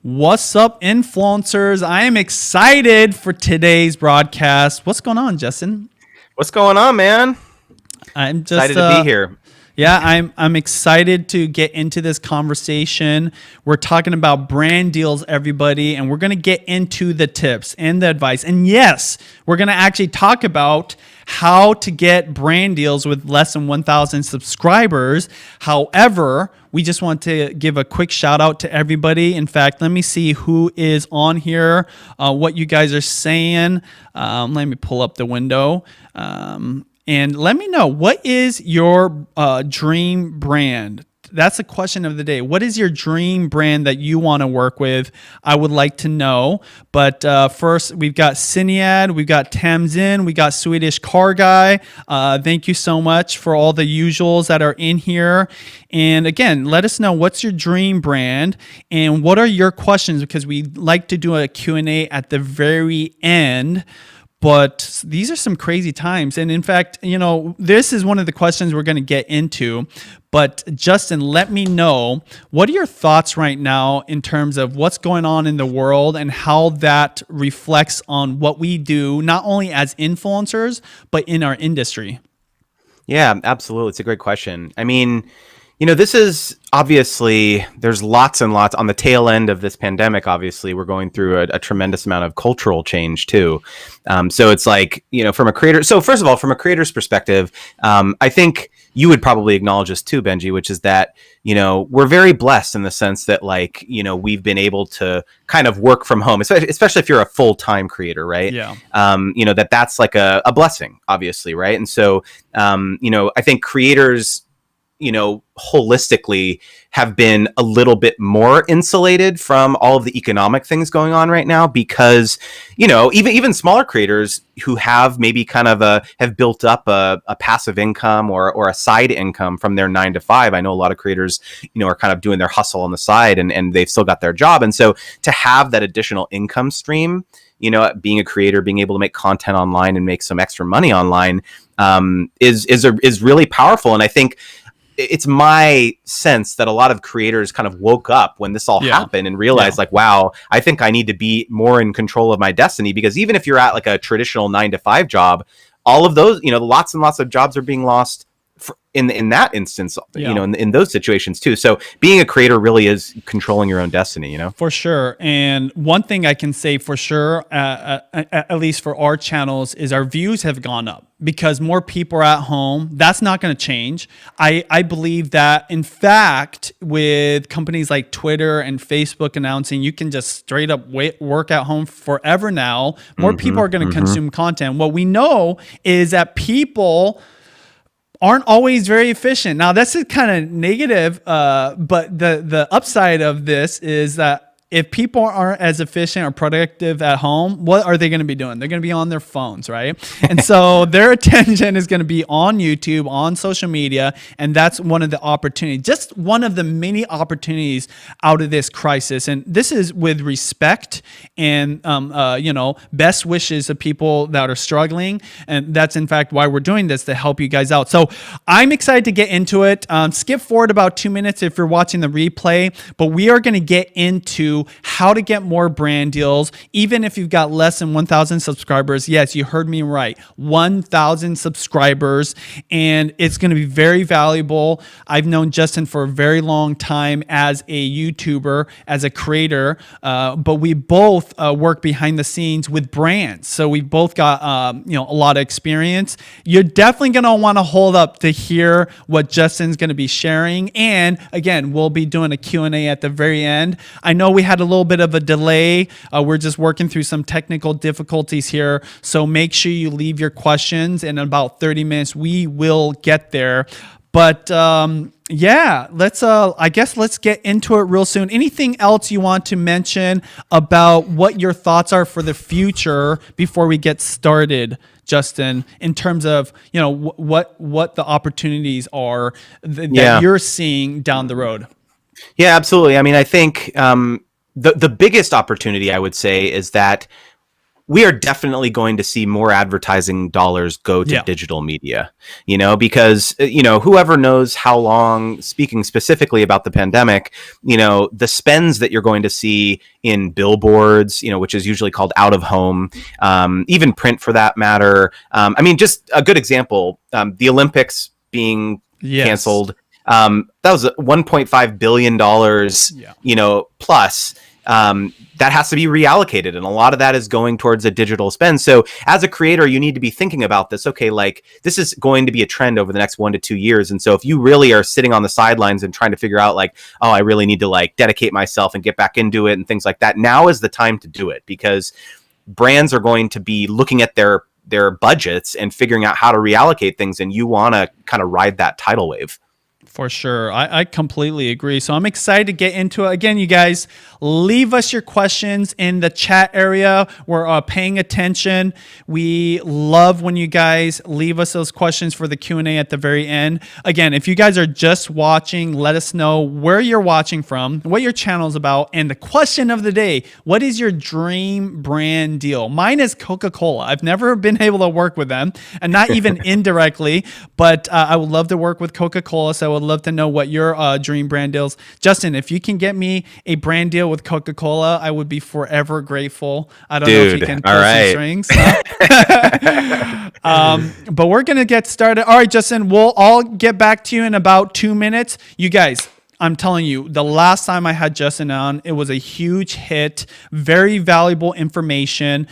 What's up, influencers? I am excited for today's broadcast. What's going on, Justin? What's going on, man? I'm just Excited to be here. Yeah, I'm excited to get into this conversation. We're talking about brand deals, everybody, and we're going to get into the tips and the advice. And yes, we're going to actually talk about how to get brand deals with less than 1,000 subscribers. However, we just want to give a quick shout out to everybody. In fact, let me see who is on here, what you guys are saying. Let me pull up the window. And let me know, what is your dream brand? That's the question of the day. What is your dream brand that you want to work with? I would like to know. But first, we've got Cinead, we've got Tamsin, we got Swedish Car Guy. Thank you so much for all the usuals that are in here. And again, let us know, what's your dream brand and what are your questions, because we like to do a Q&A at the very end. But these are some crazy times. And in fact, this is one of the questions we're going to get into. But Justin, let me know, what are your thoughts right now in terms of what's going on in the world and how that reflects on what we do, not only as influencers, but in our industry? Yeah, absolutely. It's a great question. I mean, this is obviously, there's lots and lots on the tail end of this pandemic. Obviously, we're going through a tremendous amount of cultural change too. So it's like, from a creator. So first of all, from a creator's perspective, I think you would probably acknowledge this too, Benji, which is that, we're very blessed in the sense that we've been able to kind of work from home, especially if you're a full-time creator, right? Yeah. That's like a blessing, obviously, right? And so, I think creators, holistically have been a little bit more insulated from all of the economic things going on right now, because, even smaller creators who have maybe kind of have built up a passive income or a side income from their 9 to 5. I know a lot of creators, are kind of doing their hustle on the side and they've still got their job. And so to have that additional income stream, being a creator, being able to make content online and make some extra money online, is really powerful. And I think it's my sense that a lot of creators kind of woke up when this all happened and realized wow, I think I need to be more in control of my destiny, because even if you're at like a traditional 9 to 5 job, all of those, lots and lots of jobs are being lost in that instance, in those situations too. So being a creator really is controlling your own destiny, For sure. And one thing I can say for sure, at least for our channels, is our views have gone up because more people are at home. That's not going to change. I believe that, in fact, with companies like Twitter and Facebook announcing you can just straight up work at home forever now, more people are going to consume content. What we know is that people aren't always very efficient. Now, that's kind of negative, but the upside of this is that if people aren't as efficient or productive at home, what are they going to be doing? They're going to be on their phones, right? And so their attention is going to be on YouTube, on social media, and that's one of the opportunities, just one of the many opportunities out of this crisis. And this is with respect and, best wishes of people that are struggling. And that's, in fact, why we're doing this, to help you guys out. So I'm excited to get into it. Skip forward about 2 minutes if you're watching the replay, but we are going to get into how to get more brand deals, even if you've got less than 1,000 subscribers. Yes, you heard me right. 1,000 subscribers, and it's going to be very valuable. I've known Justin for a very long time as a YouTuber, as a creator, but we both work behind the scenes with brands. So we both got a lot of experience. You're definitely going to want to hold up to hear what Justin's going to be sharing. And again, we'll be doing a Q&A at the very end. I know we had a little bit of a delay. We're just working through some technical difficulties here. So make sure you leave your questions. In about 30 minutes, we will get there. But let's get into it real soon. Anything else you want to mention about what your thoughts are for the future before we get started, Justin, in terms of, what the opportunities are that you're seeing down the road? Yeah, absolutely. I mean, I think the biggest opportunity, I would say, is that we are definitely going to see more advertising dollars go to digital media, because, whoever knows how long, speaking specifically about the pandemic, the spends that you're going to see in billboards, which is usually called out of home, even print for that matter. Just a good example, the Olympics being canceled. That was $1.5 billion, plus. That has to be reallocated, and a lot of that is going towards a digital spend. So as a creator, you need to be thinking about this. Okay, like, this is going to be a trend over the next 1 to 2 years. And so if you really are sitting on the sidelines and trying to figure out like, oh, I really need to like dedicate myself and get back into it and things like that, now is the time to do it, because brands are going to be looking at their budgets and figuring out how to reallocate things, and you want to kind of ride that tidal wave. For sure. I completely agree. So I'm excited to get into it. Again, you guys, leave us your questions in the chat area. We're paying attention. We love when you guys leave us those questions for the Q&A at the very end. Again, if you guys are just watching, let us know where you're watching from, what your channel is about, and the question of the day: what is your dream brand deal? Mine is Coca-Cola. I've never been able to work with them, and not even indirectly, but I would love to work with Coca-Cola. So I would love to know what your dream brand deals. Justin, if you can get me a brand deal with Coca-Cola, I would be forever grateful. I don't know if you can pull some strings. But we're going to get started. All right, Justin, we'll all get back to you in about 2 minutes. You guys, I'm telling you, the last time I had Justin on, it was a huge hit, very valuable information.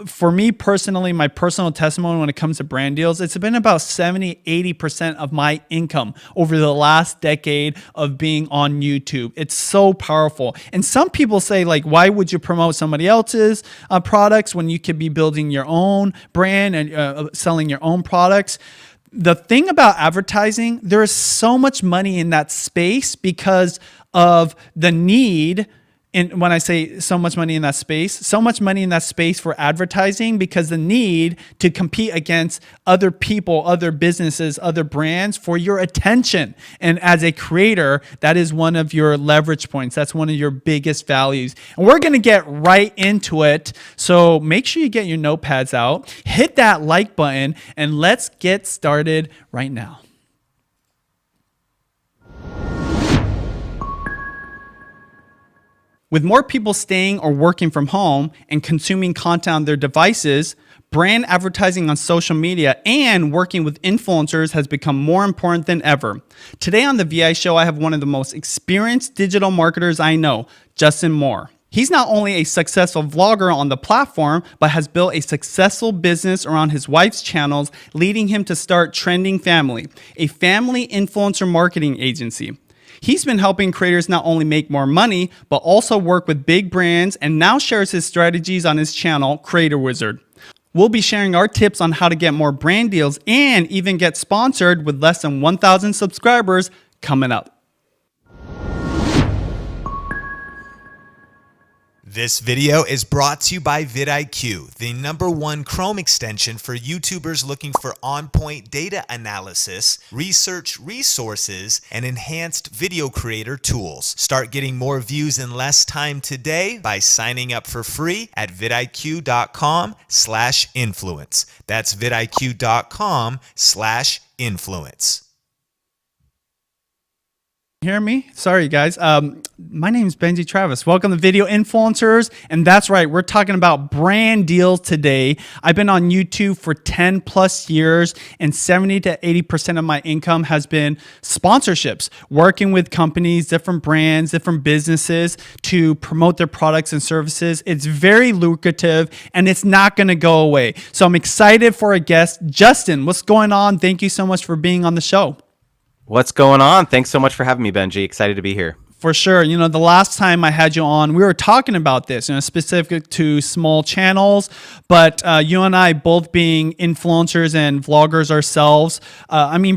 For me personally, my personal testimony when it comes to brand deals, it's been about 70-80% of my income over the last decade of being on YouTube. It's so powerful. And some people say, like, why would you promote somebody else's products when you could be building your own brand and selling your own products? The thing about advertising, there is so much money in that space because of the need. And when I say so much money in that space for advertising, because the need to compete against other people, other businesses, other brands for your attention. And as a creator, that is one of your leverage points. That's one of your biggest values. And we're going to get right into it. So make sure you get your notepads out, hit that like button, and let's get started right now. With more people staying or working from home and consuming content on their devices, brand advertising on social media and working with influencers has become more important than ever. Today on the VI Show, I have one of the most experienced digital marketers I know, Justin Moore. He's not only a successful vlogger on the platform, but has built a successful business around his wife's channels, leading him to start Trending Family, a family influencer marketing agency. He's been helping creators not only make more money, but also work with big brands, and now shares his strategies on his channel, Creator Wizard. We'll be sharing our tips on how to get more brand deals and even get sponsored with less than 1,000 subscribers coming up. This video is brought to you by vidIQ, the #1 Chrome extension for YouTubers looking for on-point data analysis, research resources, and enhanced video creator tools. Start getting more views in less time today by signing up for free at vidiq.com/influence. That's vidiq.com/influence. Hear me? Sorry, guys. My name is Benji Travis. Welcome to Video Influencers. And that's right, we're talking about brand deals today. I've been on YouTube for 10 plus years, and 70 to 80% of my income has been sponsorships, working with companies, different brands, different businesses to promote their products and services. It's very lucrative, and it's not going to go away. So I'm excited for a guest. Justin, what's going on? Thank you so much for being on the show. What's going on? Thanks so much for having me, Benji. Excited to be here. For sure. The last time I had you on, we were talking about this, specific to small channels, but you and I both being influencers and vloggers ourselves,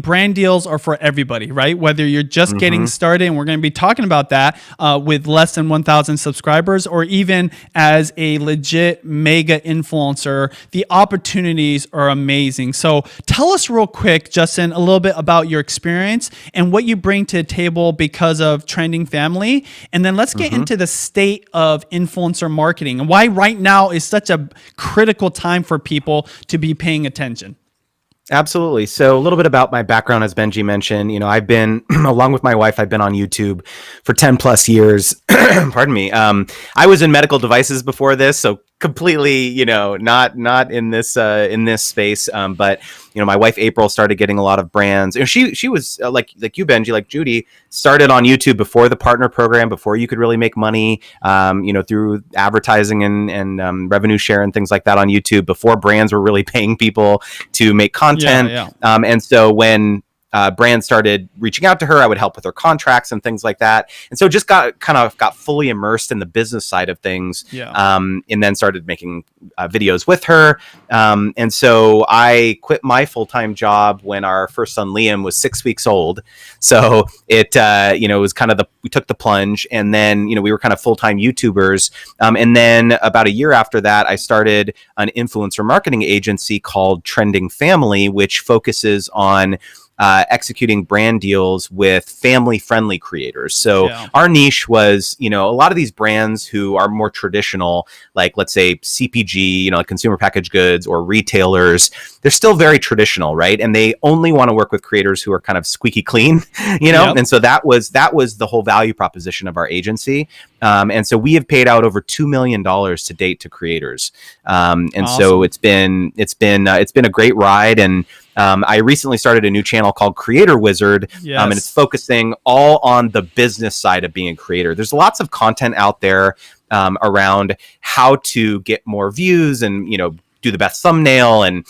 brand deals are for everybody, right? Whether you're just getting started, and we're going to be talking about that with less than 1,000 subscribers, or even as a legit mega influencer, the opportunities are amazing. So tell us real quick, Justin, a little bit about your experience and what you bring to the table because of Trending Family. And then let's get into the state of influencer marketing and why right now is such a critical time for people to be paying attention. Absolutely. So a little bit about my background, as Benji mentioned, I've been, along with my wife, I've been on YouTube for 10 plus years. Pardon me. I was in medical devices before this, so completely, not in this space. But my wife April started getting a lot of brands. She was like you, Benji, like Judy, started on YouTube before the partner program, before you could really make money, through advertising and revenue share and things like that on YouTube, before brands were really paying people to make content. And so when brands started reaching out to her, I would help with her contracts and things like that. And so just got fully immersed in the business side of things. And then started making videos with her. And so I quit my full-time job when our first son, Liam, was 6 weeks old. So it was kind of we took the plunge, and then, we were kind of full-time YouTubers. And then about a year after that, I started an influencer marketing agency called Trending Family, which focuses on executing brand deals with family-friendly creators. So our niche was, a lot of these brands who are more traditional, like let's say CPG, like consumer packaged goods, or retailers. They're still very traditional, right? And they only want to work with creators who are kind of squeaky clean, And so that was the whole value proposition of our agency. And so we have paid out over $2 million to date to creators. And awesome. So it's been a great ride. And I recently started a new channel called Creator Wizard, and it's focusing all on the business side of being a creator. There's lots of content out there around how to get more views and, do the best thumbnail and,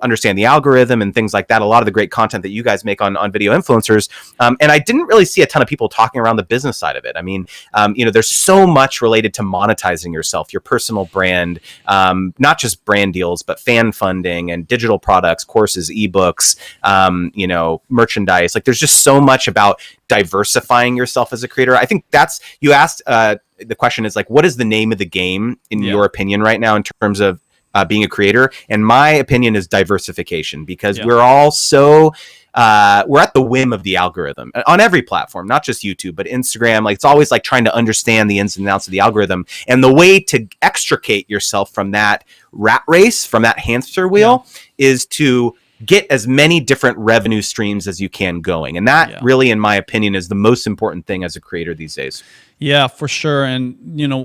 understand the algorithm and things like that. A lot of the great content that you guys make on video influencers. And I didn't really see a ton of people talking around the business side of it. I mean, there's so much related to monetizing yourself, your personal brand, not just brand deals, but fan funding and digital products, courses, ebooks, merchandise. Like there's just so much about diversifying yourself as a creator. I think you asked, the question is like, what is the name of the game in your opinion right now in terms of being a creator? And my opinion is diversification, because we're all so we're at the whim of the algorithm on every platform, not just YouTube, but Instagram. Like it's always like trying to understand the ins and outs of the algorithm, and the way to extricate yourself from that rat race, from that hamster wheel, is to get as many different revenue streams as you can going. And that really, in my opinion, is the most important thing as a creator these days. Yeah, for sure. And,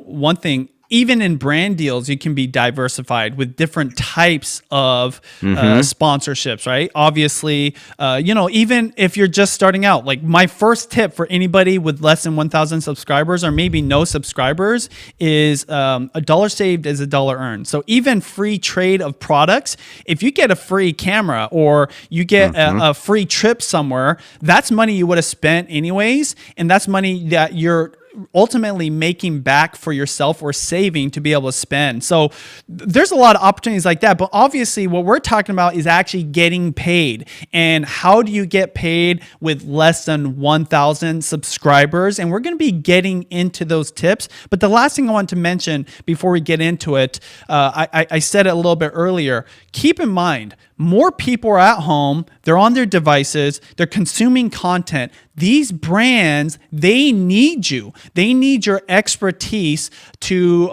one thing, even in brand deals, you can be diversified with different types of sponsorships, right? Obviously, even if you're just starting out, like my first tip for anybody with less than 1,000 subscribers or maybe no subscribers is a dollar saved is a dollar earned. So even free trade of products, if you get a free camera or you get a free trip somewhere, that's money you would have spent anyways. And that's money that you're ultimately making back for yourself or saving to be able to spend. So there's a lot of opportunities like that. But obviously what we're talking about is actually getting paid. And how do you get paid with less than 1,000 subscribers? And we're going to be getting into those tips. But the last thing I want to mention before we get into it, I said it a little bit earlier. Keep in mind, more people are at home, they're on their devices, they're consuming content. These brands, they need you. They need your expertise to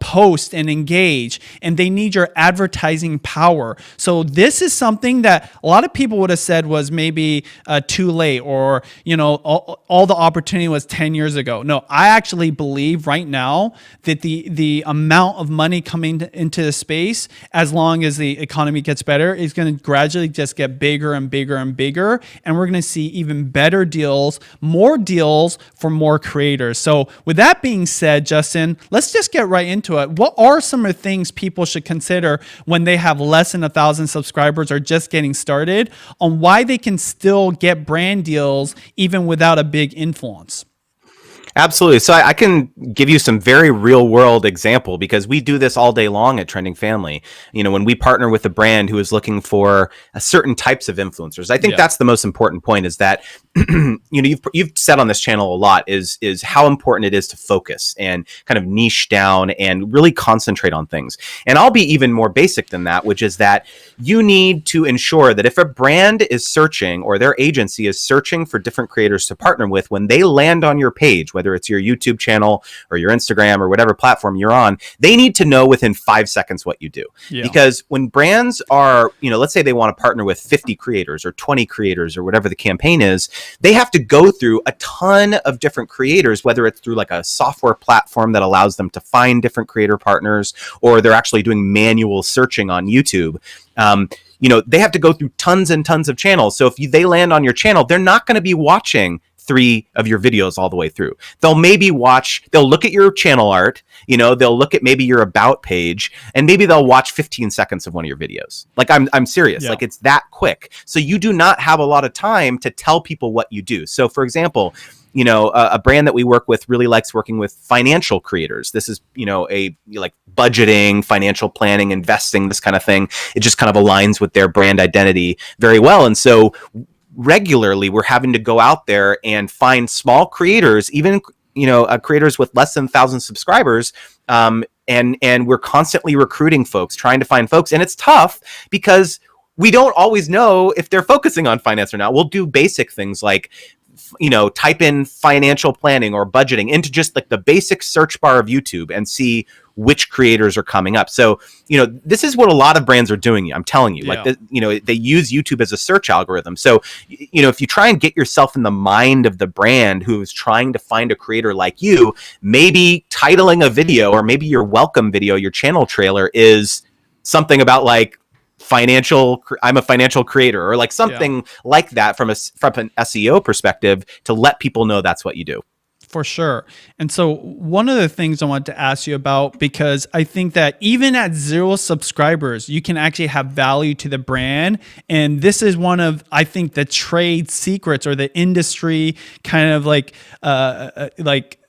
post and engage, and they need your advertising power. So this is something that a lot of people would have said was maybe too late, or all the opportunity was 10 years ago. No, I actually believe right now that the amount of money coming into the space, as long as the economy gets better, is going to gradually just get bigger and bigger and bigger, and we're going to see even better deals, more deals for more creators. So with that being said, Justin, let's just get right into it. What are some of the things people should consider when they have less than 1,000 subscribers or just getting started, on why they can still get brand deals even without a big influence? Absolutely. So I can give you some very real world example, because we do this all day long at Trending Family. When we partner with a brand who is looking for certain types of influencers, I think that's the most important point, is that you've said on this channel a lot is how important it is to focus and kind of niche down and really concentrate on things. And I'll be even more basic than that, which is that you need to ensure that if a brand is searching or their agency is searching for different creators to partner with, when they land on your page, whether it's your YouTube channel or your Instagram or whatever platform you're on, they need to know within 5 seconds what you do. Yeah. Because when brands are, let's say they want to partner with 50 creators or 20 creators or whatever the campaign is, they have to go through a ton of different creators, whether it's through like a software platform that allows them to find different creator partners, or they're actually doing manual searching on YouTube. They have to go through tons and tons of channels. So if they land on your channel, they're not going to be watching 3 of your videos all the way through. They'll look at your channel art, they'll look at maybe your about page, and maybe they'll watch 15 seconds of one of your videos. Like I'm serious. Yeah. Like it's that quick. So you do not have a lot of time to tell people what you do. So for example, a brand that we work with really likes working with financial creators. This is, like budgeting, financial planning, investing, this kind of thing. It just kind of aligns with their brand identity very well. And so regularly we're having to go out there and find small creators, even creators with less than 1,000 subscribers, and we're constantly recruiting folks, trying to find folks, and it's tough because we don't always know if they're focusing on finance or not. We'll do basic things like type in financial planning or budgeting into just like the basic search bar of YouTube and see which creators are coming up. So, this is what a lot of brands are doing. I'm telling you, like, they use YouTube as a search algorithm. So, if you try and get yourself in the mind of the brand who is trying to find a creator like you, maybe titling a video or maybe your welcome video, your channel trailer is something about like, I'm a financial creator, or like something like that from an SEO perspective to let people know that's what you do. For sure. And so one of the things I want to ask you about, because I think that even at 0 subscribers, you can actually have value to the brand. And this is one of, I think, the trade secrets or the industry kind of like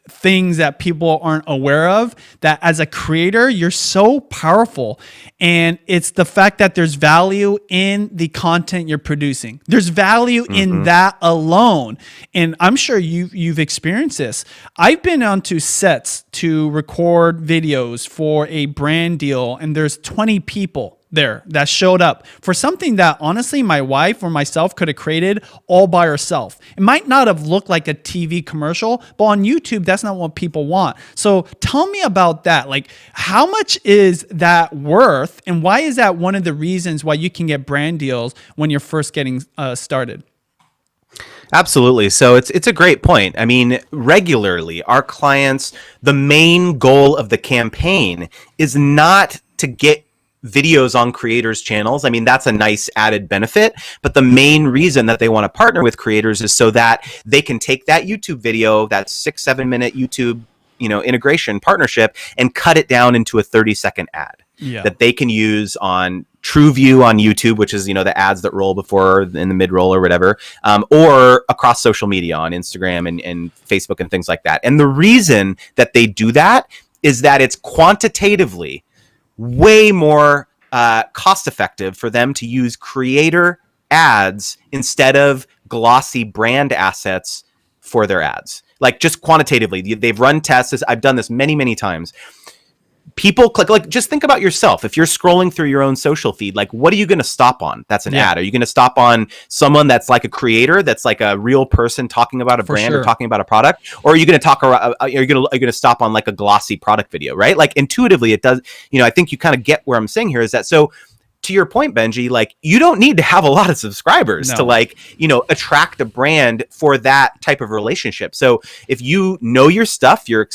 things that people aren't aware of, that as a creator, you're so powerful. And it's the fact that there's value in the content you're producing. There's value in that alone. And I'm sure you've experienced this. I've been onto sets to record videos for a brand deal, and there's 20 people there that showed up for something that honestly my wife or myself could have created all by herself. It might not have looked like a TV commercial, but on YouTube, that's not what people want. So tell me about that. Like, how much is that worth? And why is that one of the reasons why you can get brand deals when you're first getting started? Absolutely. So it's a great point. I mean, regularly, our clients, the main goal of the campaign is not to get videos on creators' channels. I mean, that's a nice added benefit, but the main reason that they want to partner with creators is so that they can take that YouTube video, that 6-7 minute YouTube, integration partnership, and cut it down into a 30-second ad that they can use on TrueView on YouTube, which is, the ads that roll before in the mid roll or whatever, or across social media on Instagram and Facebook and things like that. And the reason that they do that is that it's quantitatively way more cost effective for them to use creator ads instead of glossy brand assets for their ads. Like, just quantitatively, they've run tests. I've done this many, many times. People click, like, just think about yourself. If you're scrolling through your own social feed, like, what are you going to stop on? That's an ad. Are you going to stop on someone that's like a creator, that's like a real person talking about a brand or talking about a product? Or are you going to are you going to stop on like a glossy product video, right? Like, intuitively it does, I think you kind of get where I'm saying here is that, so to your point, Benji, like, you don't need to have a lot of subscribers to like, attract a brand for that type of relationship. So if you know your stuff, you're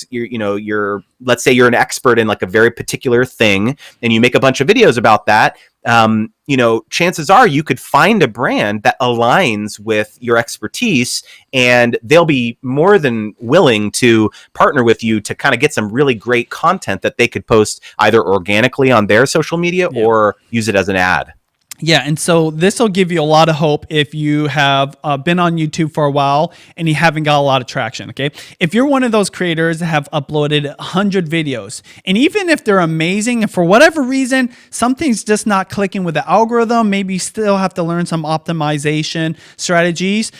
let's say you're an expert in like a very particular thing and you make a bunch of videos about that, chances are you could find a brand that aligns with your expertise, and they'll be more than willing to partner with you to kind of get some really great content that they could post either organically on their social media or use it as an ad. Yeah, and so this will give you a lot of hope if you have been on YouTube for a while and you haven't got a lot of traction, okay? If you're one of those creators that have uploaded 100 videos, and even if they're amazing, and for whatever reason, something's just not clicking with the algorithm, maybe you still have to learn some optimization strategies,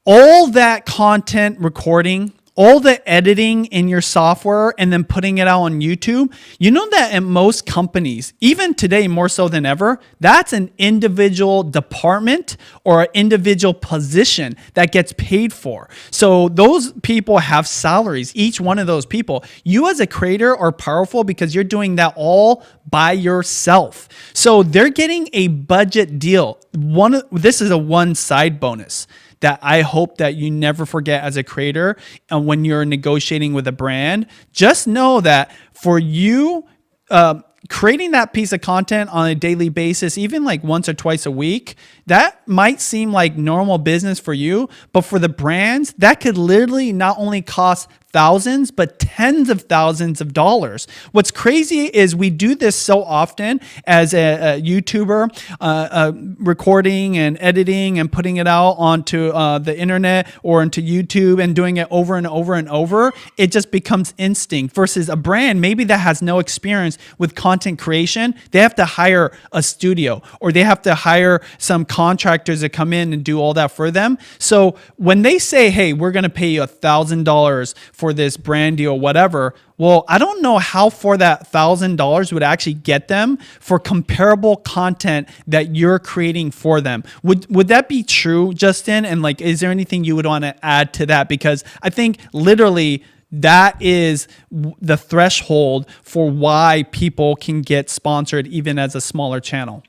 all that content recording, all the editing in your software and then putting it out on YouTube, you know that in most companies, even today more so than ever, that's an individual department or an individual position that gets paid for. So those people have salaries, each one of those people. You as a creator are powerful because you're doing that all by yourself. So they're getting a budget deal. This is a one side bonus that I hope that you never forget as a creator. And when you're negotiating with a brand, just know that for you, creating that piece of content on a daily basis, even like once or twice a week, that might seem like normal business for you, but for the brands, that could literally not only cost thousands, but tens of thousands of dollars. What's crazy is we do this so often as a YouTuber, recording and editing and putting it out onto the internet or into YouTube and doing it over and over and over. It just becomes instinct versus a brand maybe that has no experience with content creation. They have to hire a studio or they have to hire some contractors to come in and do all that for them. So when they say, hey, we're going to pay you $1,000 for this brand deal, whatever. Well, I don't know how far that $1,000 would actually get them for comparable content that you're creating for them. Would that be true, Justin? And like, is there anything you would want to add to that? Because I think literally that is the threshold for why people can get sponsored even as a smaller channel.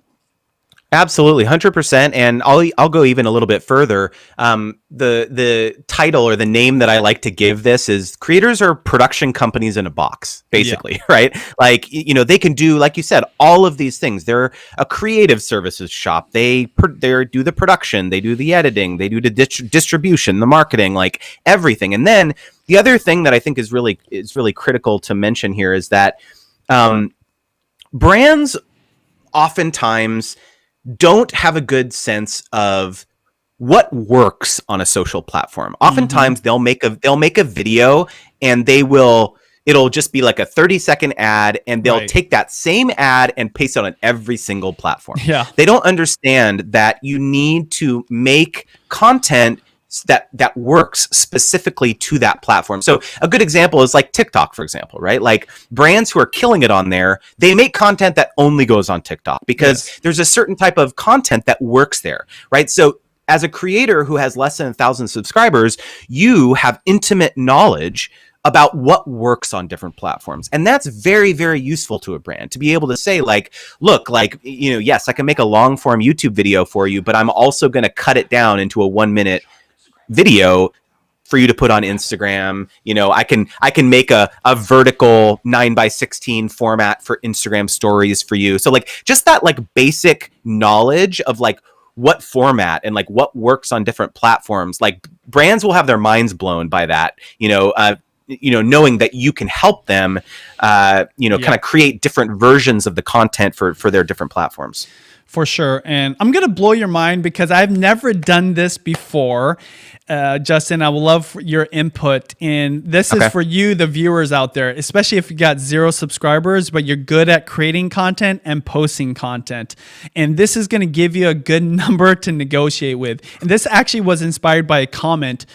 Absolutely, 100%. And I'll go even a little bit further. The title or the name that I like to give this is creators are production companies in a box, basically, right? Like, they can do, like you said, all of these things. They're a creative services shop. They do the production, they do the editing, they do the distribution, the marketing, like everything. And then the other thing that I think is really critical to mention here is that brands oftentimes don't have a good sense of what works on a social platform. Oftentimes they'll make a video and it'll just be like a 30-second ad and they'll take that same ad and paste it on every single platform. Yeah. They don't understand that you need to make content that works specifically to that platform. So a good example is like TikTok, for example, right? Like brands who are killing it on there, they make content that only goes on TikTok because there's a certain type of content that works there, right? So as a creator who has less than 1,000 subscribers, you have intimate knowledge about what works on different platforms. And that's very, very useful to a brand to be able to say like, look, like, yes, I can make a long form YouTube video for you, but I'm also going to cut it down into a 1-minute video for you to put on Instagram. I can make a vertical 9:16 format for Instagram stories for you. So like just that like basic knowledge of like what format and like what works on different platforms, like brands will have their minds blown by that, knowing that you can help them, kind of create different versions of the content for their different platforms. For sure. And I'm going to blow your mind because I've never done this before. Justin, I would love your input. And this is for you, the viewers out there, especially if you got 0 subscribers, but you're good at creating content and posting content. And this is going to give you a good number to negotiate with. And this actually was inspired by a comment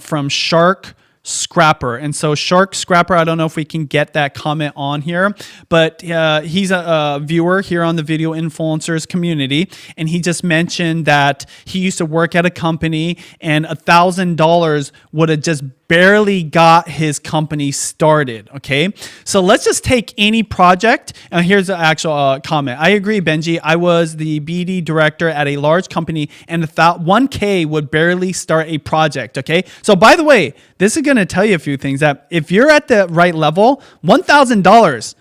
from Shark Scrapper. And so Shark Scrapper, I don't know if we can get that comment on here, but he's a viewer here on the Video Influencers community. And he just mentioned that he used to work at a company and $1,000 would have just barely got his company started. Okay. So let's just take any project. And here's the actual comment. I agree, Benji. I was the BD director at a large company and $1K would barely start a project. Okay. So by the way, this is going to tell you a few things that if you're at the right level, $1,000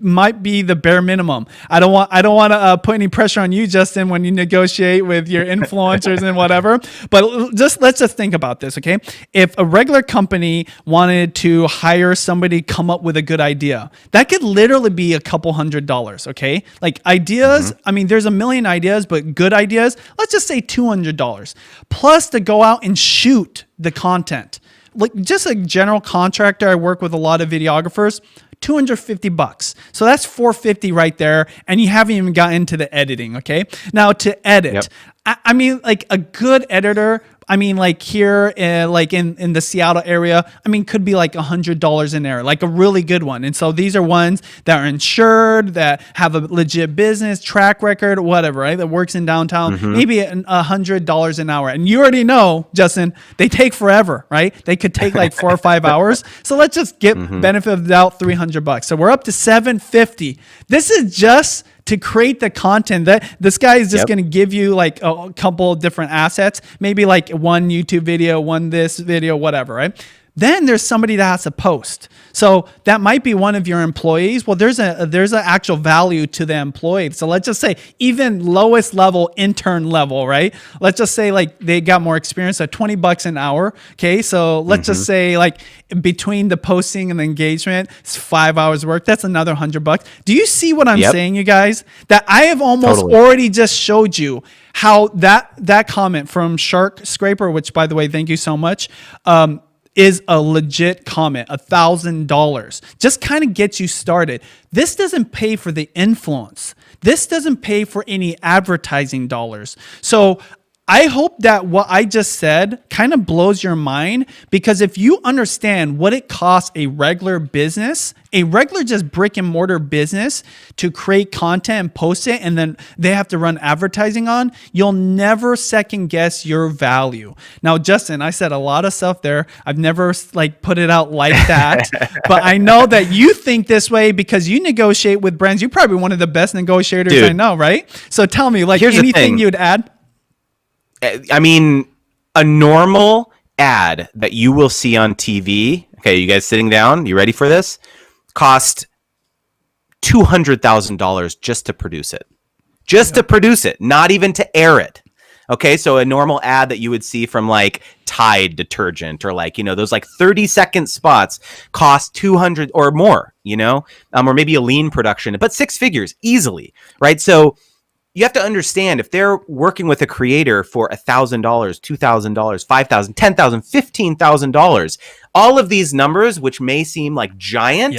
might be the bare minimum. I don't want to put any pressure on you, Justin, when you negotiate with your influencers and whatever. But let's just think about this. Okay. If a regular company wanted to hire somebody to come up with a good idea, that could literally be a couple $100s. Okay. Like ideas. I mean, there's a million ideas, but good ideas, let's just say $200 plus to go out and shoot the content. Like just a general contractor. I work with a lot of videographers, $250. So that's $450 right there. And you haven't even gotten into the editing. Okay. Now to edit, I mean, like a good editor, I mean, like here, like in the Seattle area, I mean, could be like $100 an hour, like a really good one. And so these are ones that are insured, that have a legit business track record, whatever, right? That works in downtown, maybe $100 an hour. And you already know, Justin, they take forever, right? They could take like 4 or 5 hours. So let's just get benefit of the doubt, $300. So we're up to $750. This is just to create the content. That this guy is just going to give you like a couple of different assets, maybe like one YouTube video, one this video, whatever, right? Then there's somebody that has to post. So that might be one of your employees. Well, there's an actual value to the employee. So let's just say even lowest level, intern level, right? Let's just say like they got more experience at $20 an hour. Okay. So let's just say like between the posting and the engagement, it's 5 hours work. That's another $100. Do you see what I'm saying, you guys? That I have almost already just showed you how that comment from Shark Scraper, which by the way, thank you so much, is a legit comment, $1,000. Just kind of gets you started. This doesn't pay for the influence. This doesn't pay for any advertising dollars. So I hope that what I just said kind of blows your mind, because if you understand what it costs a regular business, a regular just brick and mortar business to create content and post it, and then they have to run advertising on, you'll never second guess your value. Now, Justin, I said a lot of stuff there. I've never like put it out like that, but I know that you think this way because you negotiate with brands. You're probably one of the best negotiators I know, right? So tell me, like, anything you'd add? I mean, a normal ad that you will see on TV, okay, you guys sitting down, you ready for this? Cost $200,000 just to produce it. Just to produce it, not even to air it. Okay, so a normal ad that you would see from like Tide detergent or like, you know, those like 30-second spots cost 200 or more, you know, or maybe a lean production, but 6 figures easily, right? So you have to understand, if they're working with a creator for $1,000, $2,000, $5,000, $10,000, $15,000, all of these numbers, which may seem like giant,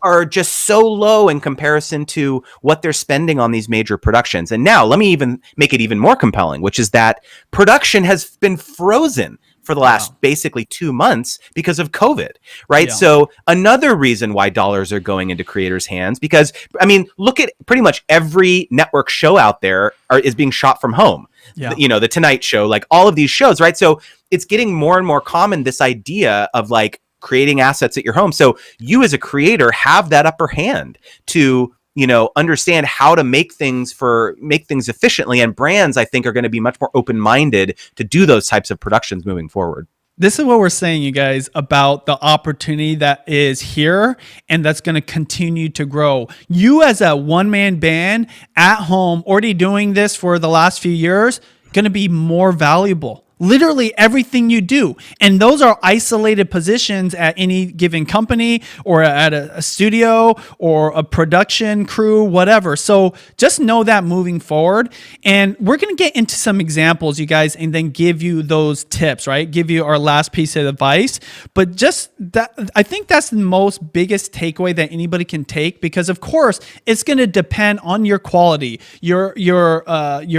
are just so low in comparison to what they're spending on these major productions. And now let me even make it even more compelling, which is that production has been frozen for the last basically 2 months because of COVID, right? Yeah. So another reason why dollars are going into creators' hands, because I mean, look at pretty much every network show out there is being shot from home. Yeah. You know, the Tonight Show, like all of these shows, right? So it's getting more and more common, this idea of like creating assets at your home. So you as a creator have that upper hand to, you know, understand how to make things efficiently. And brands, I think, are going to be much more open-minded to do those types of productions moving forward. This is what we're saying, you guys, about the opportunity that is here and that's going to continue to grow. You as a one-man band at home, already doing this for the last few years, going to be more valuable. Literally everything you do. And those are isolated positions at any given company or at a studio or a production crew, whatever. So just know that moving forward. And we're going to get into some examples, you guys, and then give you those tips, right? Give you our last piece of advice. But just that, I think that's the most biggest takeaway that anybody can take, because of course it's going to depend on your quality, your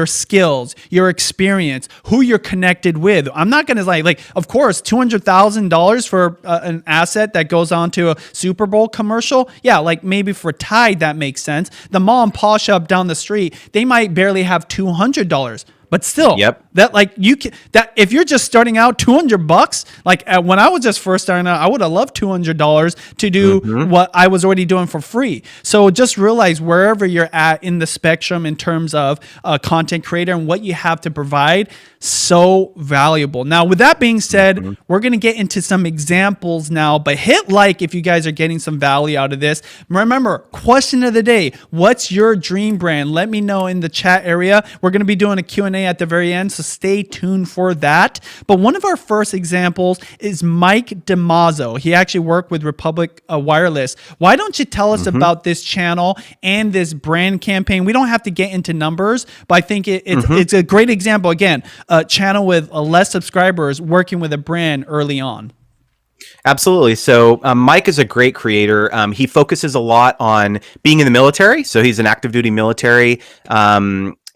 skills, your experience, who you're connected with. I'm not going to like, of course, $200,000 for an asset that goes on to a Super Bowl commercial. Yeah, like maybe for Tide, that makes sense. The mom and pop shop down the street, they might barely have $200. But still, that like you can, that if you're just starting out, $200, like when I was just first starting out, I would have loved $200 to do what I was already doing for free. So just realize wherever you're at in the spectrum in terms of a content creator and what you have to provide, so valuable. Now, with that being said, we're going to get into some examples now, but hit like if you guys are getting some value out of this. Remember, question of the day, what's your dream brand? Let me know in the chat area. We're going to be doing a Q&A at the very end, so stay tuned for that. But one of our first examples is Mike DeMazzo. He actually worked with Republic Wireless. Why don't you tell us about this channel and this brand campaign? We don't have to get into numbers, but I think it's a great example. Again, a channel with less subscribers working with a brand early on. Absolutely. So Mike is a great creator. He focuses a lot on being in the military. So he's an active duty military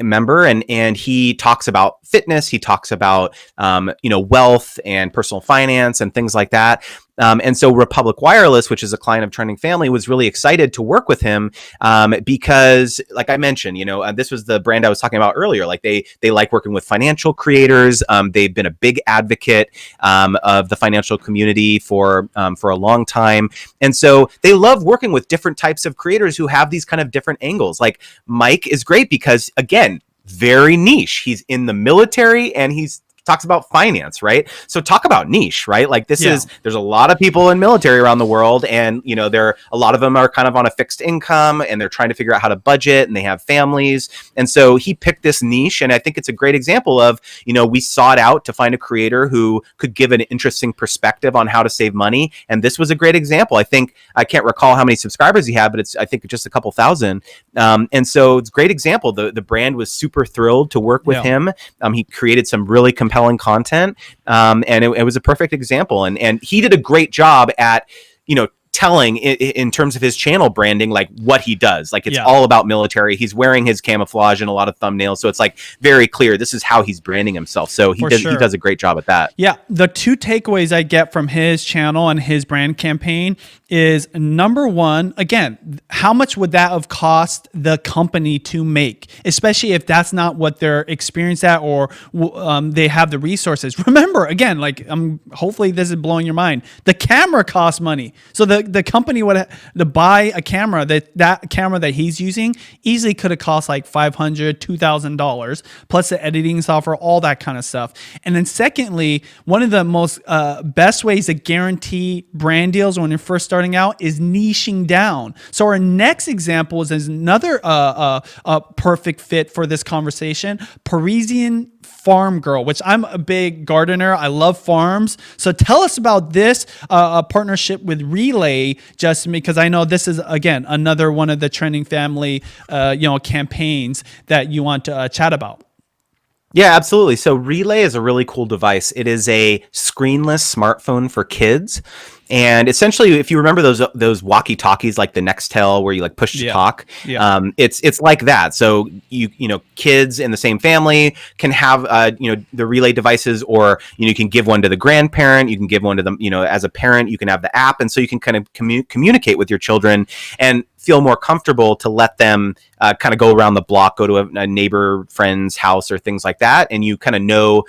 member, and he talks about fitness, he talks about wealth and personal finance and things like that. And so Republic Wireless, which is a client of Trending Family, was really excited to work with him because, like I mentioned, this was the brand I was talking about earlier. Like they like working with financial creators. They've been a big advocate of the financial community for a long time, and so they love working with different types of creators who have these kind of different angles. Like Mike is great because, again, very niche. He's in the military and he's talks about finance, right? So talk about niche, right? Like there's a lot of people in military around the world, and a lot of them are kind of on a fixed income and they're trying to figure out how to budget, and they have families. And so he picked this niche, and I think it's a great example of, we sought out to find a creator who could give an interesting perspective on how to save money. And this was a great example. I can't recall how many subscribers he had, but I think just a couple thousand. And so it's a great example. The brand was super thrilled to work with him. He created some really compelling content, and it was a perfect example. And he did a great job at telling in terms of his channel branding, like what he does. Like it's all about military. He's wearing his camouflage in a lot of thumbnails, so it's like very clear this is how he's branding himself. So he does a great job at that. Yeah, the two takeaways I get from his channel and his brand campaign is, number one, again, how much would that have cost the company to make, especially if that's not what they're experienced at, or they have the resources. Remember, again, like hopefully this is blowing your mind. The camera costs money, so the company would have to buy a camera. That camera that he's using easily could have cost like $500, $2,000 plus the editing software, all that kind of stuff. And then secondly, one of the most best ways to guarantee brand deals when you're first starting out is niching down. So our next example is another perfect fit for this conversation: Parisian Farm Girl, which I'm a big gardener. I love farms. So tell us about this partnership with Relay, Justin, because I know this is, again, another one of the Trending Family campaigns that you want to chat about. Yeah, absolutely. So Relay is a really cool device. It is a screenless smartphone for kids. And essentially, if you remember those walkie-talkies, like the Nextel, where you like push to talk, it's like that. So kids in the same family can have the Relay devices, or you can give one to the grandparent, you can give one to them, as a parent, you can have the app, and so you can kind of communicate with your children and feel more comfortable to let them kind of go around the block, go to a neighbor friend's house or things like that, and you kind of know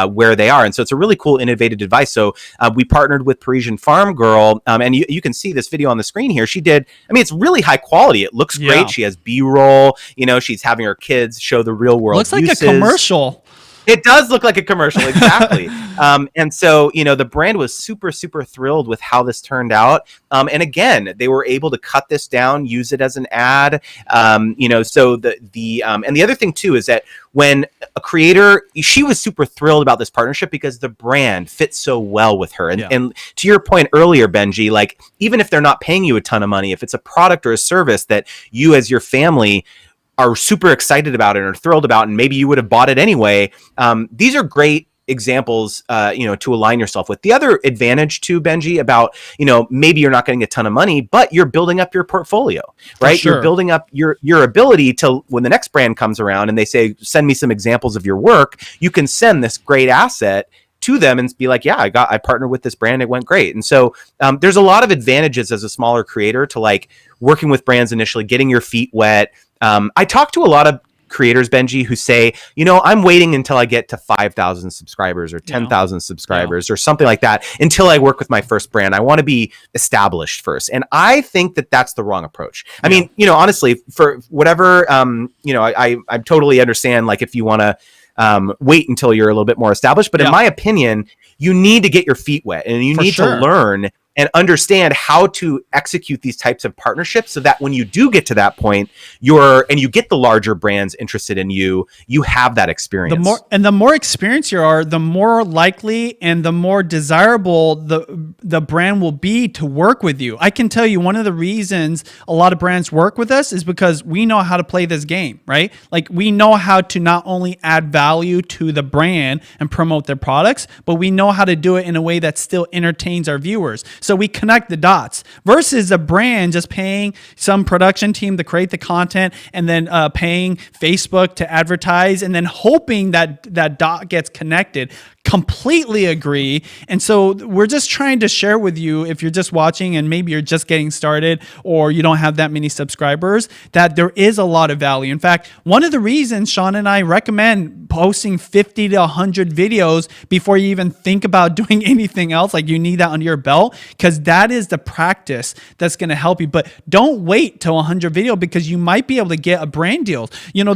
where they are. And so it's a really cool, innovative device. So we partnered with Parisian Farm Girl, and you can see this video on the screen here. It's really high quality. It looks great. She has B-roll. She's having her kids show the real world Looks like uses. a commercial. It does look like a commercial, exactly. And so, the brand was super, super thrilled with how this turned out. And again, they were able to cut this down, use it as an ad. And the other thing too is that when a creator, she was super thrilled about this partnership because the brand fits so well with her. And to your point earlier, Benji, like even if they're not paying you a ton of money, if it's a product or a service that you as your family are super excited about it and are thrilled about, and maybe you would have bought it anyway. These are great examples, to align yourself with. The other advantage too, Benji, about, maybe you're not getting a ton of money, but you're building up your portfolio, right? You're building up your ability to, when the next brand comes around and they say, send me some examples of your work, you can send this great asset to them and be like, yeah, I partnered with this brand. It went great. And so there's a lot of advantages as a smaller creator to like working with brands initially, getting your feet wet. I talk to a lot of creators, Benji, who say, I'm waiting until I get to 5,000 subscribers or 10,000 subscribers or something like that until I work with my first brand. I want to be established first. And I think that that's the wrong approach. I mean, honestly, for whatever, I totally understand, like if you want to wait until you're a little bit more established. But in my opinion, you need to get your feet wet and you need to learn and understand how to execute these types of partnerships so that when you do get to that point, you get the larger brands interested in you, you have that experience. The more experienced you are, the more likely and the more desirable the brand will be to work with you. I can tell you one of the reasons a lot of brands work with us is because we know how to play this game, right? Like we know how to not only add value to the brand and promote their products, but we know how to do it in a way that still entertains our viewers. So we connect the dots versus a brand just paying some production team to create the content and then paying Facebook to advertise and then hoping that that dot gets connected. Completely agree. And so we're just trying to share with you, if you're just watching and maybe you're just getting started or you don't have that many subscribers, that there is a lot of value. In fact, one of the reasons Sean and I recommend posting 50 to 100 videos before you even think about doing anything else, like you need that under your belt, because that is the practice that's going to help you. But don't wait till 100 video, because you might be able to get a brand deal. You know,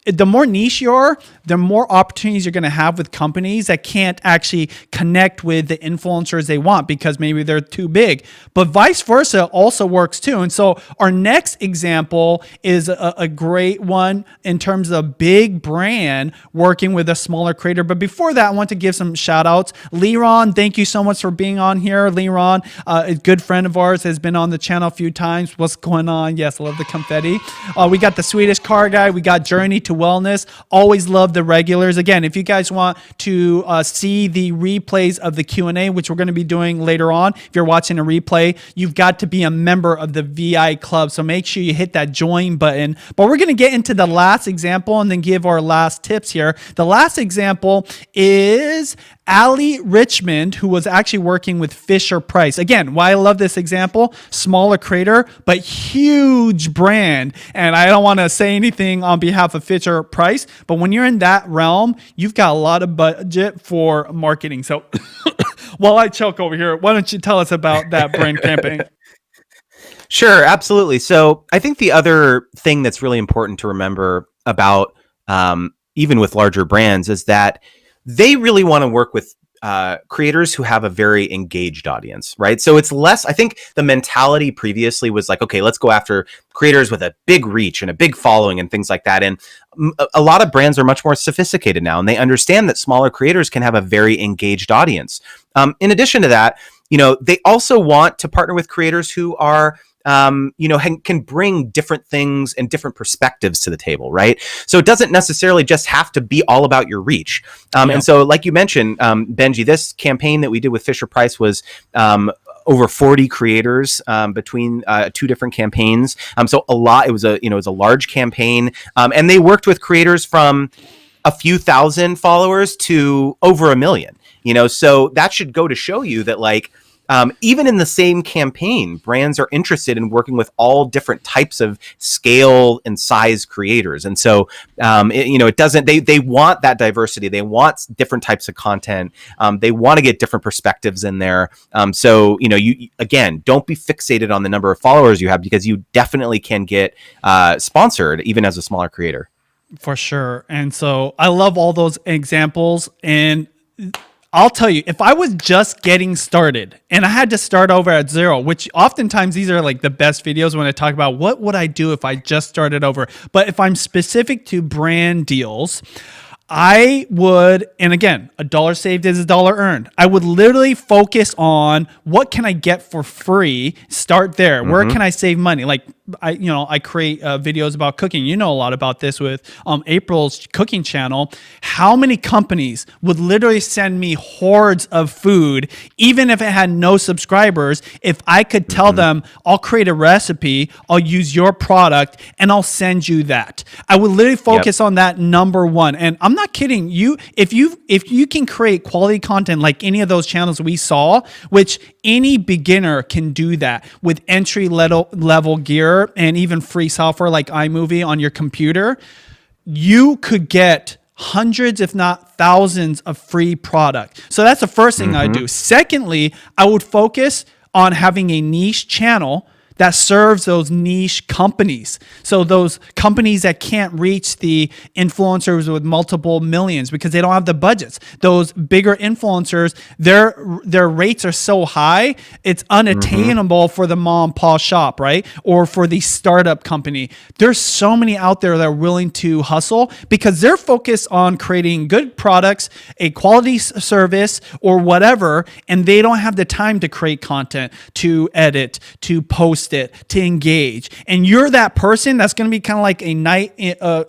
the more niche you are, the more opportunities you're going to have with companies that can't actually connect with the influencers they want because maybe they're too big. But vice versa also works too. And so our next example is a great one in terms of a big brand working with a smaller creator. But before that, I want to give some shout outs. Leron, thank you so much for being on here. Leron, a good friend of ours, has been on the channel a few times. What's going on? Yes, I love the confetti. We got the Swedish car guy. We got Journey to Wellness. Always love the regulars. Again, if you guys want to see the replays of the Q&A, which we're going to be doing later on, if you're watching a replay, you've got to be a member of the VI Club. So make sure you hit that join button. But we're going to get into the last example and then give our last tips here. The last example is Ali Richmond, who was actually working with Fisher Price. Again, why I love this example, smaller creator, but huge brand. And I don't want to say anything on behalf of Fisher Price, but when you're in that realm, you've got a lot of budget for marketing. So while I choke over here, why don't you tell us about that brand campaign? Sure, absolutely. So I think the other thing that's really important to remember about even with larger brands is that they really want to work with creators who have a very engaged audience, right? So it's less, I think the mentality previously was like, okay, let's go after creators with a big reach and a big following and things like that. And a lot of brands are much more sophisticated now, and they understand that smaller creators can have a very engaged audience. In addition to that, you know, they also want to partner with creators who are you know, can bring different things and different perspectives to the table, right? So it doesn't necessarily just have to be all about your reach. And so, like you mentioned, Benji, this campaign that we did with Fisher Price was over 40 creators between two different campaigns. So a lot. It was a large campaign, and they worked with creators from a few thousand followers to over 1 million. You know, so that should go to show you that, like, even in the same campaign, brands are interested in working with all different types of scale and size creators. And so, it doesn't, they want that diversity. They want different types of content. They want to get different perspectives in there. So, you, again, don't be fixated on the number of followers you have, because you definitely can get sponsored even as a smaller creator. For sure. And so I love all those examples. And I'll tell you, if I was just getting started and I had to start over at zero, which oftentimes these are like the best videos when I talk about what would I do if I just started over. But if I'm specific to brand deals, I would, and again, a dollar saved is a dollar earned. I would literally focus on what can I get for free. Start there. Mm-hmm. Where can I save money? Like I create videos about cooking. You know a lot about this with April's cooking channel. How many companies would literally send me hordes of food, even if it had no subscribers, if I could tell them, I'll create a recipe, I'll use your product, and I'll send you that. I would literally focus on that number one. And I'm not kidding you. If you can create quality content like any of those channels we saw, which any beginner can do that with entry level gear and even free software like iMovie on your computer, you could get hundreds, if not thousands, of free product. So that's the first thing I do. Secondly, I would focus on having a niche channel that serves those niche companies. So those companies that can't reach the influencers with multiple millions because they don't have the budgets. Those bigger influencers, their rates are so high, it's unattainable for the mom and pop shop, right? Or for the startup company. There's so many out there that are willing to hustle because they're focused on creating good products, a quality service, or whatever, and they don't have the time to create content, to edit, to post post it, to engage. And you're that person that's going to be kind of like a knight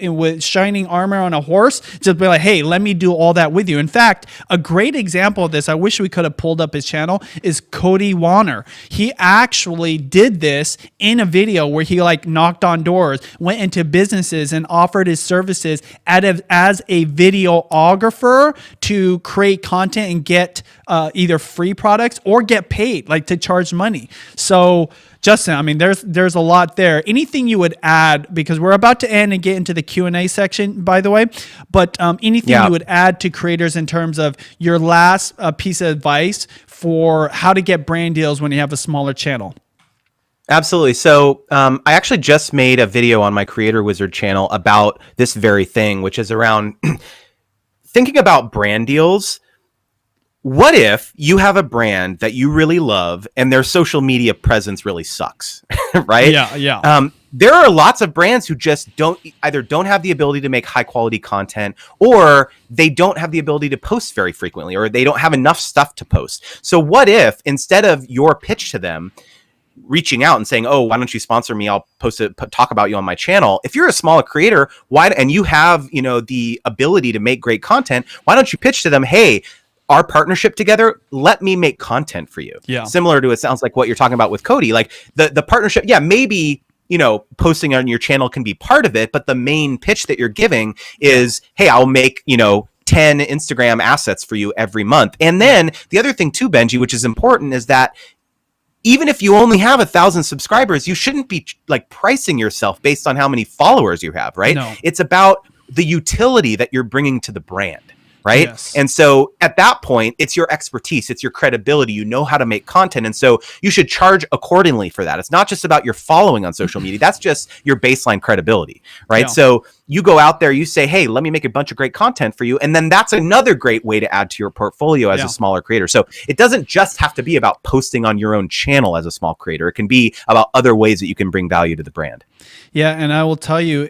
with shining armor on a horse, just be like, hey, let me do all that with you. In fact, a great example of this, I wish we could have pulled up his channel, is Cody Warner. He actually did this in a video where he like knocked on doors, went into businesses and offered his services as a videographer to create content and get either free products or get paid, like to charge money. So Justin, I mean, there's a lot there. Anything you would add, because we're about to end and get into the Q&A section, by the way, but anything you would add to creators in terms of your last piece of advice for how to get brand deals when you have a smaller channel? Absolutely. So I actually just made a video on my Creator Wizard channel about this very thing, which is around thinking about brand deals. What if you have a brand that you really love and their social media presence really sucks, right? Yeah. There are lots of brands who just don't have the ability to make high quality content, or they don't have the ability to post very frequently, or they don't have enough stuff to post. So what if instead of your pitch to them reaching out and saying, oh, why don't you sponsor me? I'll talk about you on my channel. If you're a smaller creator, and you have, the ability to make great content, why don't you pitch to them, hey, our partnership together, let me make content for you. Yeah. Similar to, it sounds like what you're talking about with Cody, like the partnership. Yeah, maybe, posting on your channel can be part of it, but the main pitch that you're giving is, hey, I'll make, 10 Instagram assets for you every month. And then the other thing too, Benji, which is important, is that even if you only have 1,000 subscribers, you shouldn't be like pricing yourself based on how many followers you have, right? No. It's about the utility that you're bringing to the brand. Right. Yes. And so at that point, it's your expertise, it's your credibility, you know how to make content. And so you should charge accordingly for that. It's not just about your following on social media. That's just your baseline credibility. Right. Yeah. So you go out there, you say, hey, let me make a bunch of great content for you. And then that's another great way to add to your portfolio as a smaller creator. So it doesn't just have to be about posting on your own channel as a small creator. It can be about other ways that you can bring value to the brand. Yeah, and I will tell you,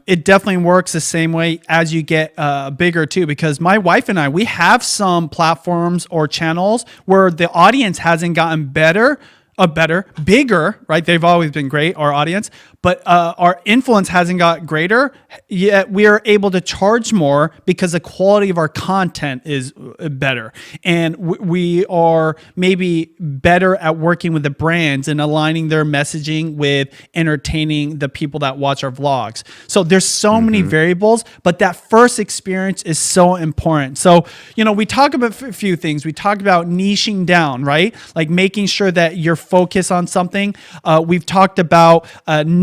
it definitely works the same way as you get bigger too, because my wife and I, we have some platforms or channels where the audience hasn't gotten bigger, right? They've always been great, our audience, but our influence hasn't got greater, yet we are able to charge more because the quality of our content is better. And we are maybe better at working with the brands and aligning their messaging with entertaining the people that watch our vlogs. So there's so many variables, but that first experience is so important. So, we talk about a few things. We talk about niching down, right? Like making sure that you're focused on something. We've talked about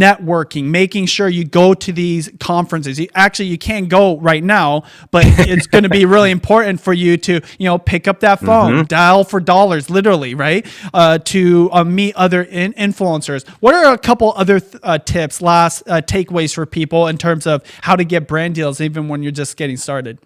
networking, making sure you go to these conferences. You can't go right now, but it's going to be really important for you to, pick up that phone, dial for dollars, literally, right? To meet other influencers. What are a couple other tips, last takeaways for people in terms of how to get brand deals, even when you're just getting started?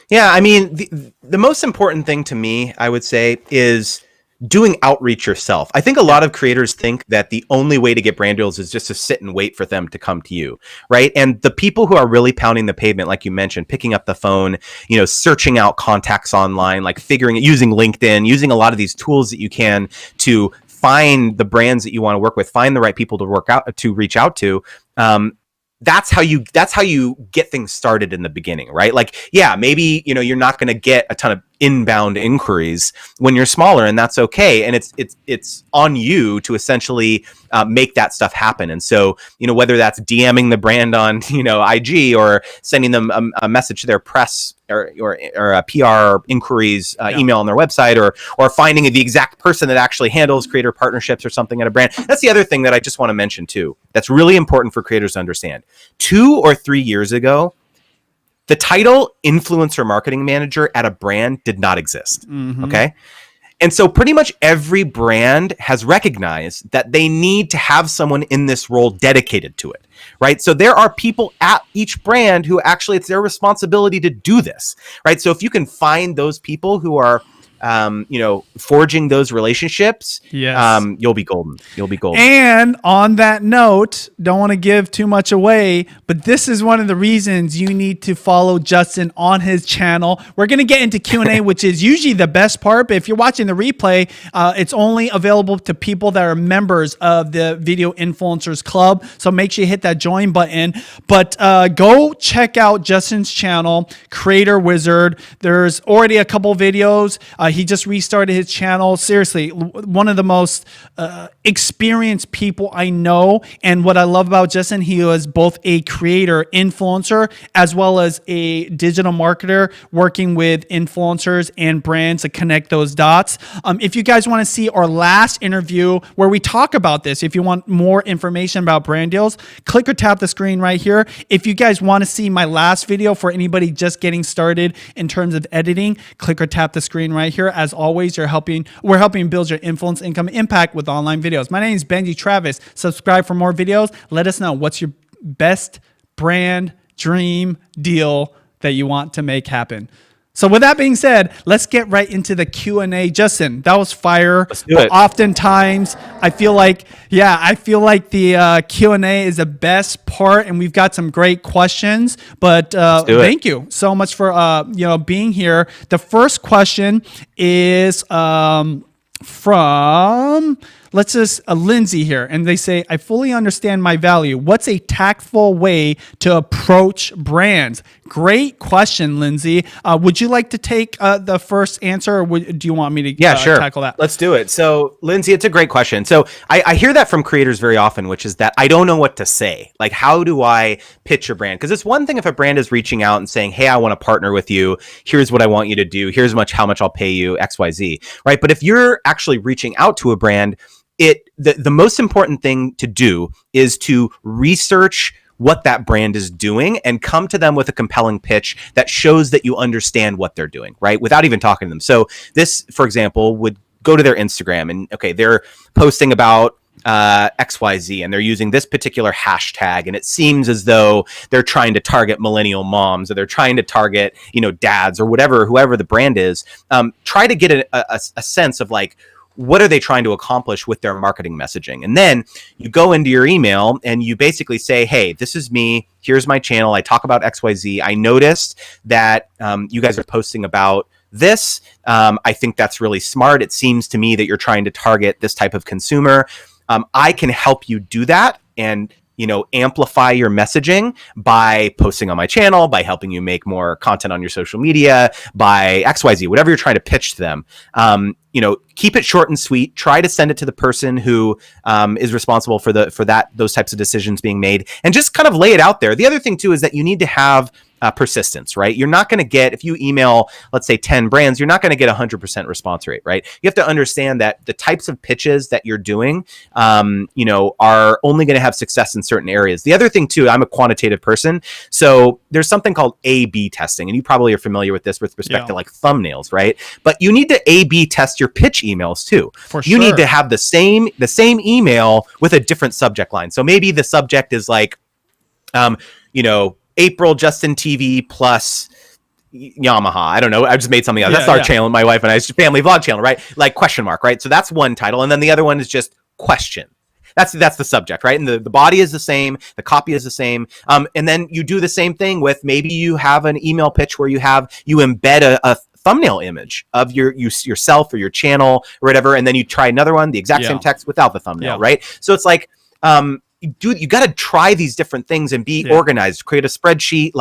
Yeah, I mean, the most important thing to me, I would say, is doing outreach yourself. I think a lot of creators think that the only way to get brand deals is just to sit and wait for them to come to you, right? And the people who are really pounding the pavement, like you mentioned, picking up the phone, searching out contacts online, like using LinkedIn, using a lot of these tools that you can to find the brands that you want to work with, find the right people to reach out to. That's how you get things started in the beginning, right? Like, yeah, maybe, you're not going to get a ton of inbound inquiries when you're smaller, and that's okay. And it's on you to essentially make that stuff happen. And so, whether that's DMing the brand on, IG, or sending them a message to their press or a PR inquiries email on their website, or finding the exact person that actually handles creator partnerships or something at a brand. That's the other thing that I just want to mention too. That's really important for creators to understand. 2 or 3 years ago, the title influencer marketing manager at a brand did not exist. Okay. And so pretty much every brand has recognized that they need to have someone in this role dedicated to it, right? So there are people at each brand who actually, it's their responsibility to do this, right? So if you can find those people who are forging those relationships, Yes. you'll be golden. You'll be golden. And on that note, don't want to give too much away, but this is one of the reasons you need to follow Justin on his channel. We're going to get into Q&A, which is usually the best part, but if you're watching the replay, it's only available to people that are members of the Video Influencers Club. So make sure you hit that join button. But go check out Justin's channel, Creator Wizard. There's already a couple videos. He just restarted his channel. Seriously, one of the most experienced people I know. And what I love about Justin, he was both a creator, influencer, as well as a digital marketer working with influencers and brands to connect those dots. If you guys want to see our last interview where we talk about this, if you want more information about brand deals, click or tap the screen right here. If you guys want to see my last video for anybody just getting started in terms of editing, click or tap the screen right here. As always, we're helping build your influence, income, impact with online videos. My name is Benji Travis. Subscribe for more videos. Let us know what's your best brand dream deal that you want to make happen. So with that being said, let's get right into the Q&A. Justin, that was fire. Let's do it. Oftentimes, I feel like the Q&A is the best part, and we've got some great questions. But thank you so much for being here. The first question is from Lindsay here, and they say, I fully understand my value. What's a tactful way to approach brands? Great question, Lindsay. Would you like to take the first answer, or do you want me to tackle that? Let's do it. So, Lindsay, it's a great question. So I hear that from creators very often, which is that I don't know what to say. Like, how do I pitch a brand? Because it's one thing if a brand is reaching out and saying, hey, I want to partner with you. Here's what I want you to do. Here's how much I'll pay you, XYZ, right? But if you're actually reaching out to a brand, the most important thing to do is to research what that brand is doing and come to them with a compelling pitch that shows that you understand what they're doing, right? Without even talking to them. So this, for example, would go to their Instagram and, okay, they're posting about XYZ and they're using this particular hashtag, and it seems as though they're trying to target millennial moms, or they're trying to target, dads, or whoever the brand is. Try to get a sense of like, what are they trying to accomplish with their marketing messaging? And then you go into your email and you basically say, hey, this is me. Here's my channel. I talk about XYZ. I noticed that you guys are posting about this. I think that's really smart. It seems to me that you're trying to target this type of consumer. I can help you do that and amplify your messaging by posting on my channel, by helping you make more content on your social media, by XYZ, whatever you're trying to pitch to them. Keep it short and sweet. Try to send it to the person who is responsible for those types of decisions being made, and just kind of lay it out there. The other thing too is that you need to have persistence, right? You're not going to get, if you email, let's say 10 brands, you're not going to get 100% response rate, right? You have to understand that the types of pitches that you're doing, are only going to have success in certain areas. The other thing too, I'm a quantitative person. So there's something called A/B testing, and you probably are familiar with this with respect to like thumbnails, right? But you need to A/B test your pitch emails too. For sure. You need to have the same email with a different subject line. So maybe the subject is like, April Justin TV plus Yamaha. I don't know. I just made something up. That's our channel, my wife and I's family vlog channel, right? Like question mark, right? So that's one title. And then the other one is just question. That's the subject, right? And the body is the same. The copy is the same. And then you do the same thing with, maybe you have an email pitch where you embed a thumbnail image of yourself or your channel or whatever. And then you try another one, the exact same text without the thumbnail, right? So it's like, you got to try these different things and be organized, create a spreadsheet,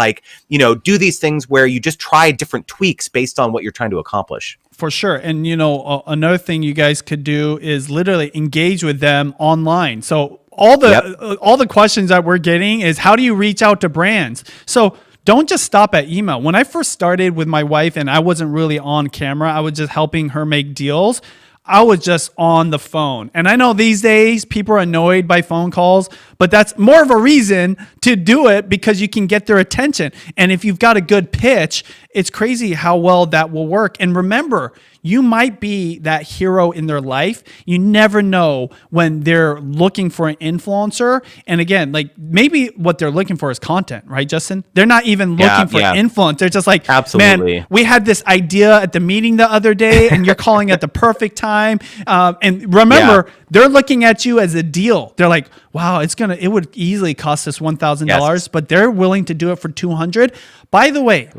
do these things where you just try different tweaks based on what you're trying to accomplish. For sure. And, another thing you guys could do is literally engage with them online. So all the questions that we're getting is, how do you reach out to brands? So don't just stop at email. When I first started with my wife and I wasn't really on camera, I was just helping her make deals. I was just on the phone. And I know these days people are annoyed by phone calls, but that's more of a reason to do it, because you can get their attention. And if you've got a good pitch, it's crazy how well that will work. And remember, you might be that hero in their life. You never know when they're looking for an influencer. And again, like maybe what they're looking for is content, right, Justin? They're not even looking for influence. They're just like, absolutely, man, we had this idea at the meeting the other day and you're calling at the perfect time. And remember, they're looking at you as a deal. They're like, wow, it would easily cost us $1,000, but they're willing to do it for $200. By the way,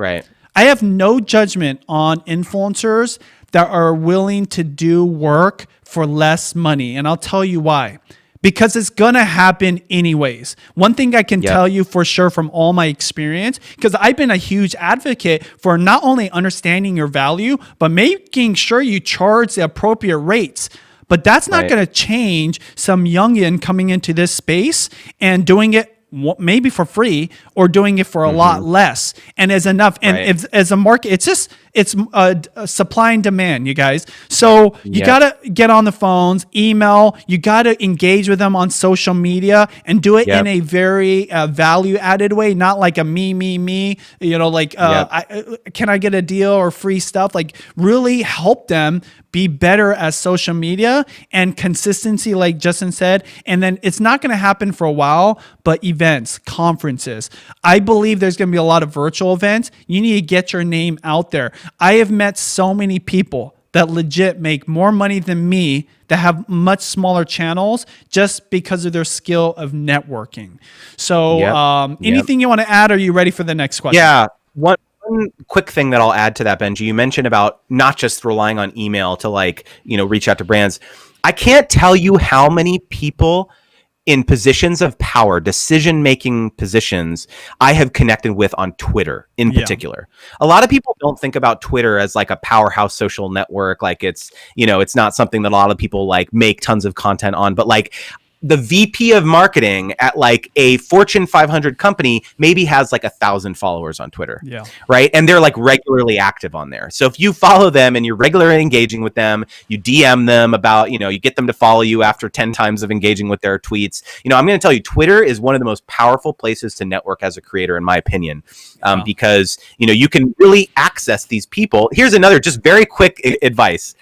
I have no judgment on influencers that are willing to do work for less money. And I'll tell you why. Because it's going to happen anyways. One thing I can tell you for sure from all my experience, because I've been a huge advocate for not only understanding your value, but making sure you charge the appropriate rates. But that's not going to change some youngin coming into this space and doing it maybe for free or doing it for a lot less, and as enough. And if, as a market, it's supply and demand, you guys. So you got to get on the phones, email, you got to engage with them on social media and do it in a very value added way, not like a me, you know, like, can I get a deal or free stuff? Like really help them be better at social media and consistency, like Justin said. And then it's not going to happen for a while, but events, conferences. I believe there's going to be a lot of virtual events. You need to get your name out there. I have met so many people that legit make more money than me that have much smaller channels just because of their skill of networking. So anything you want to add? Or are you ready for the next question? Yeah. One quick thing that I'll add to that, Benji, you mentioned about not just relying on email to reach out to brands. I can't tell you how many people in positions of power, decision-making positions, I have connected with on Twitter in particular. A lot of people don't think about Twitter as like a powerhouse social network. Like it's not something that a lot of people like make tons of content on, but like the VP of marketing at like a Fortune 500 company maybe has like 1,000 followers on Twitter. Right. And they're like regularly active on there. So if you follow them and you're regularly engaging with them, you DM them about, you get them to follow you after 10 times of engaging with their tweets. I'm going to tell you, Twitter is one of the most powerful places to network as a creator, in my opinion, because, you can really access these people. Here's another just very quick advice.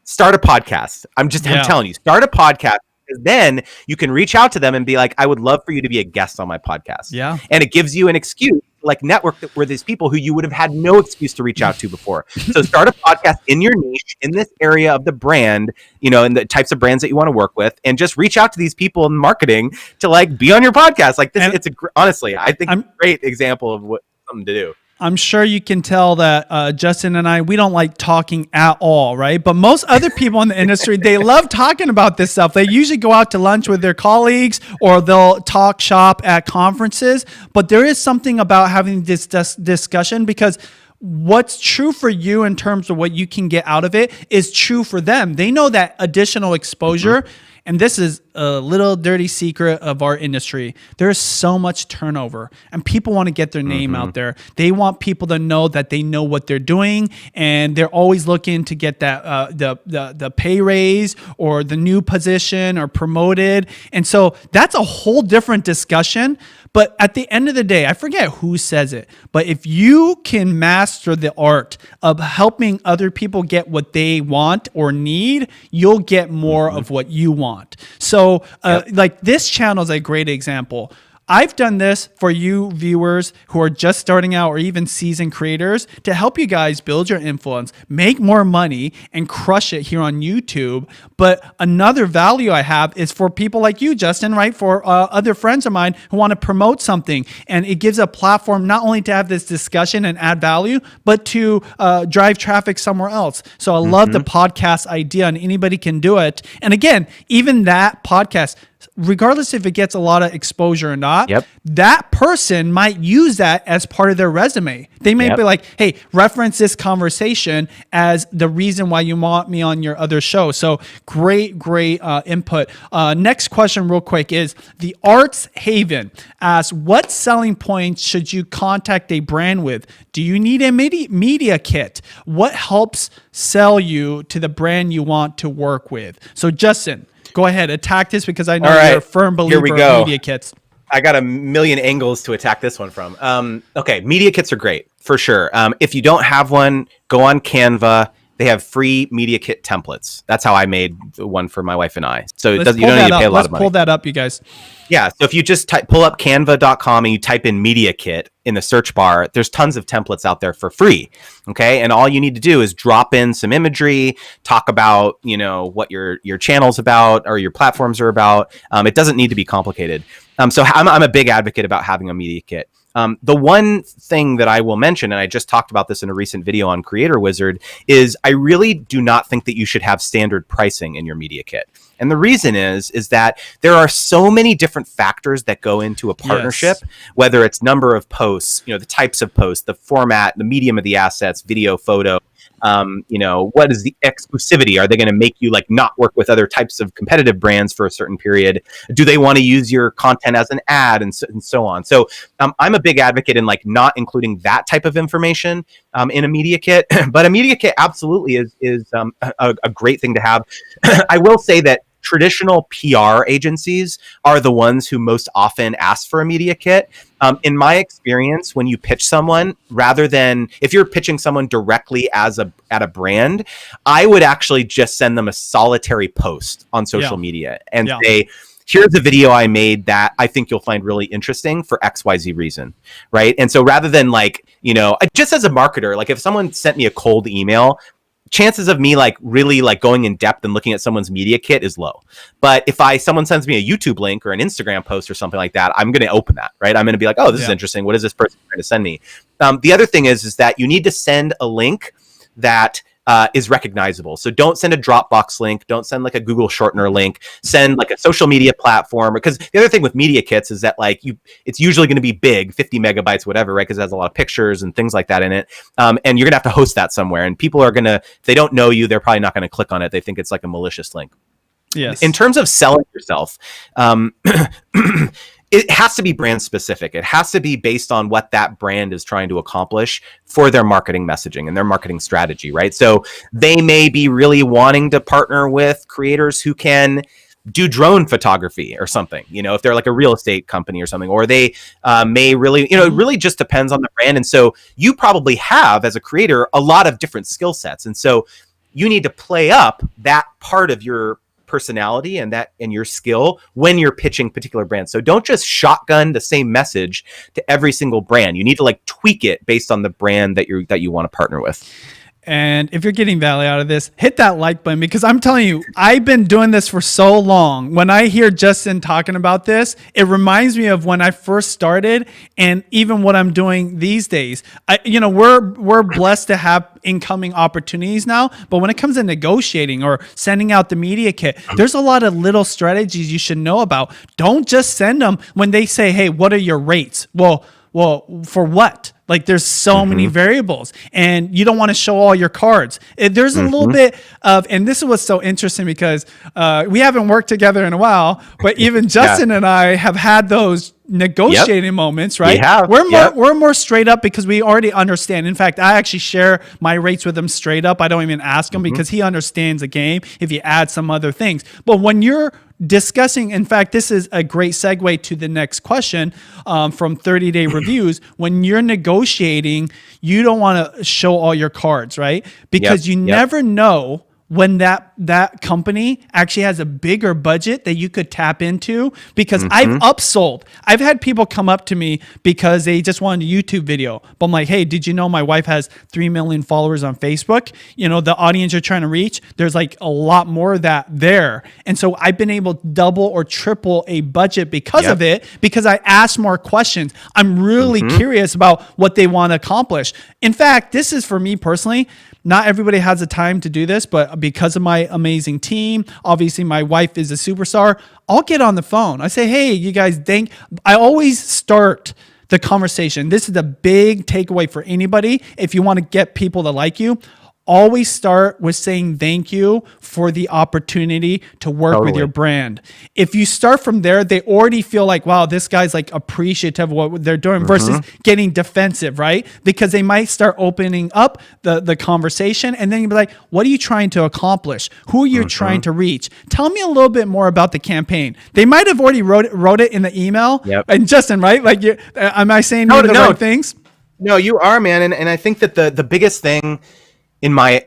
Start a podcast. I'm telling you, start a podcast. Because then you can reach out to them and be like, I would love for you to be a guest on my podcast. And it gives you an excuse, like network with these people who you would have had no excuse to reach out to before. So start a podcast in your niche, in this area of the brand, and the types of brands that you want to work with, and just reach out to these people in marketing to like be on your podcast. Like this, honestly, I think it's a great example of something to do. I'm sure you can tell that Justin and I, we don't like talking at all, right? But most other people in the industry, they love talking about this stuff. They usually go out to lunch with their colleagues or they'll talk shop at conferences. But there is something about having this discussion, because what's true for you in terms of what you can get out of it is true for them. They know that additional exposure. And this is a little dirty secret of our industry. There's so much turnover and people want to get their name out there. They want people to know that they know what they're doing, and they're always looking to get that the pay raise or the new position or promoted. And so that's a whole different discussion. But at the end of the day, I forget who says it, but if you can master the art of helping other people get what they want or need, you'll get more of what you want. So like this channel is a great example. I've done this for you viewers who are just starting out or even seasoned creators to help you guys build your influence, make more money, and crush it here on YouTube. But another value I have is for people like you, Justin, right? For other friends of mine who want to promote something. And it gives a platform not only to have this discussion and add value, but to drive traffic somewhere else. So I love the podcast idea, and anybody can do it. And again, even that podcast, regardless if it gets a lot of exposure or not, that person might use that as part of their resume. They may be like, hey, reference this conversation as the reason why you want me on your other show. So great input. Next question real quick is the Arts Haven asks, what selling points should you contact a brand with? Do you need a media kit? What helps sell you to the brand you want to work with? So Justin, go ahead, attack this, because I know you're a firm believer of media kits. I got a million angles to attack this one from. Okay, media kits are great, for sure. If you don't have one, go on Canva, they have free media kit templates. That's how I made the one for my wife and I. So you Let's don't need to pay a lot Let's of money. pull that up, you guys. Yeah. So if you just pull up canva.com and you type in media kit in the search bar, there's tons of templates out there for free. Okay. And all you need to do is drop in some imagery, talk about, what your channel's about or your platforms are about. It doesn't need to be complicated. So I'm a big advocate about having a media kit. The one thing that I will mention, and I just talked about this in a recent video on Creator Wizard, is I really do not think that you should have standard pricing in your media kit. And the reason is that there are so many different factors that go into a partnership, whether it's number of posts, the types of posts, the format, the medium of the assets, video, photo. What is the exclusivity? Are they going to make you not work with other types of competitive brands for a certain period? Do they want to use your content as an ad and so on? So I'm a big advocate in not including that type of information in a media kit, but a media kit absolutely is a great thing to have. I will say that traditional PR agencies are the ones who most often ask for a media kit. In my experience, when you pitch someone, rather than if you're pitching someone directly at a brand, I would actually just send them a solitary post on social media and say, here's a video I made that I think you'll find really interesting for XYZ reason. Right. And so rather than just as a marketer, if someone sent me a cold email, chances of me really going in depth and looking at someone's media kit is low. But if someone sends me a YouTube link or an Instagram post or something like that, I'm going to open that, right? I'm going to be like, oh, this is interesting. What is this person trying to send me? The other thing is that you need to send a link that is recognizable. So don't send a Dropbox link. Don't send a Google shortener link. Send a social media platform. Because the other thing with media kits is that it's usually going to be big, 50 megabytes, whatever, right? Because it has a lot of pictures and things like that in it. And you're going to have to host that somewhere. And people are going to, if they don't know you, they're probably not going to click on it. They think it's a malicious link. Yes. In terms of selling yourself, it has to be brand specific. It has to be based on what that brand is trying to accomplish for their marketing messaging and their marketing strategy, right? So they may be really wanting to partner with creators who can do drone photography or something, if they're a real estate company or something, or they may really, it really just depends on the brand. And so you probably have, as a creator, a lot of different skill sets. And so you need to play up that part of your personality and your skill when you're pitching particular brands. So don't just shotgun the same message to every single brand. You need to tweak it based on the brand that you want to partner with. And if you're getting value out of this, hit that like button, because I'm telling you, I've been doing this for so long. When I hear Justin talking about this, it reminds me of when I first started and even what I'm doing these days. We're blessed to have incoming opportunities now, but when it comes to negotiating or sending out the media kit, there's a lot of little strategies you should know about. Don't just send them when they say, hey, what are your rates? Well, for what? There's so many variables, and you don't want to show all your cards. There's a little bit of, and this is what's so interesting because we haven't worked together in a while, but even Justin and I have had those negotiating moments, right? We're more straight up because we already understand. In fact, I actually share my rates with him straight up. I don't even ask him because he understands the game if you add some other things. But when you're discussing, in fact, this is a great segue to the next question from 30-day reviews. When you're negotiating, you don't want to show all your cards, right? Because you never know when that company actually has a bigger budget that you could tap into, because I've upsold. I've had people come up to me because they just wanted a YouTube video. But I'm like, hey, did you know my wife has 3 million followers on Facebook? The audience you're trying to reach, there's a lot more of that there. And so I've been able to double or triple a budget because of it, because I asked more questions. I'm really curious about what they want to accomplish. In fact, this is for me personally. Not everybody has the time to do this, but because of my amazing team, obviously my wife is a superstar, I'll get on the phone. I say, hey, you guys, I always start the conversation. This is a big takeaway for anybody. If you want to get people to like you, always start with saying thank you for the opportunity to work with your brand. If you start from there, they already feel like, wow, this guy's appreciative of what they're doing versus getting defensive, right? Because they might start opening up the conversation, and then you'll be like, what are you trying to accomplish? Who are you trying to reach? Tell me a little bit more about the campaign. They might have already wrote it in the email. And Justin, right? Am I saying the right things? No, you are, man. And I think that the biggest thing in my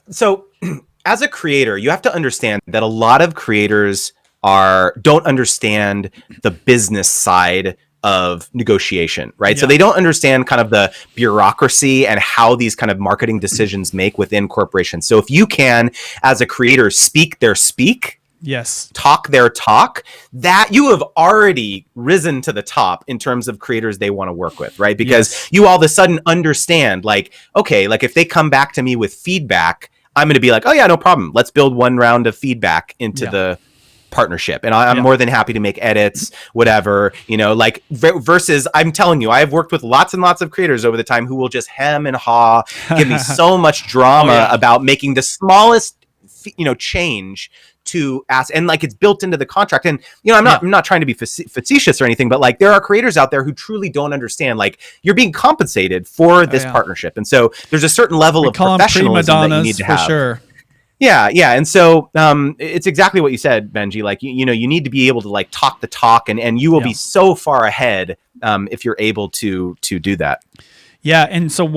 So as a creator, you have to understand that a lot of creators don't understand the business side of negotiation, right? So they don't understand kind of the bureaucracy and how these kind of marketing decisions make within corporations. So if you can, as a creator, speak their speak, yes, talk their talk, that you have already risen to the top in terms of creators they want to work with, right? Because you all of a sudden understand, like, okay, like if they come back to me with feedback, I'm going to be like, oh yeah, no problem. Let's build one round of feedback into the partnership. And I'm more than happy to make edits, whatever, like versus I'm telling you, I've worked with lots and lots of creators over the time who will just hem and haw, give me so much drama about making the smallest, change to ask, and like it's built into the contract. And I'm not trying to be facetious or anything, but like there are creators out there who truly don't understand, like you're being compensated for this partnership, and so there's a certain level of professionalism that you need to have. Sure. Yeah. And so it's exactly what you said, Benji. Like you need to be able to like talk the talk, and you will be so far ahead if you're able to do that. Yeah, and so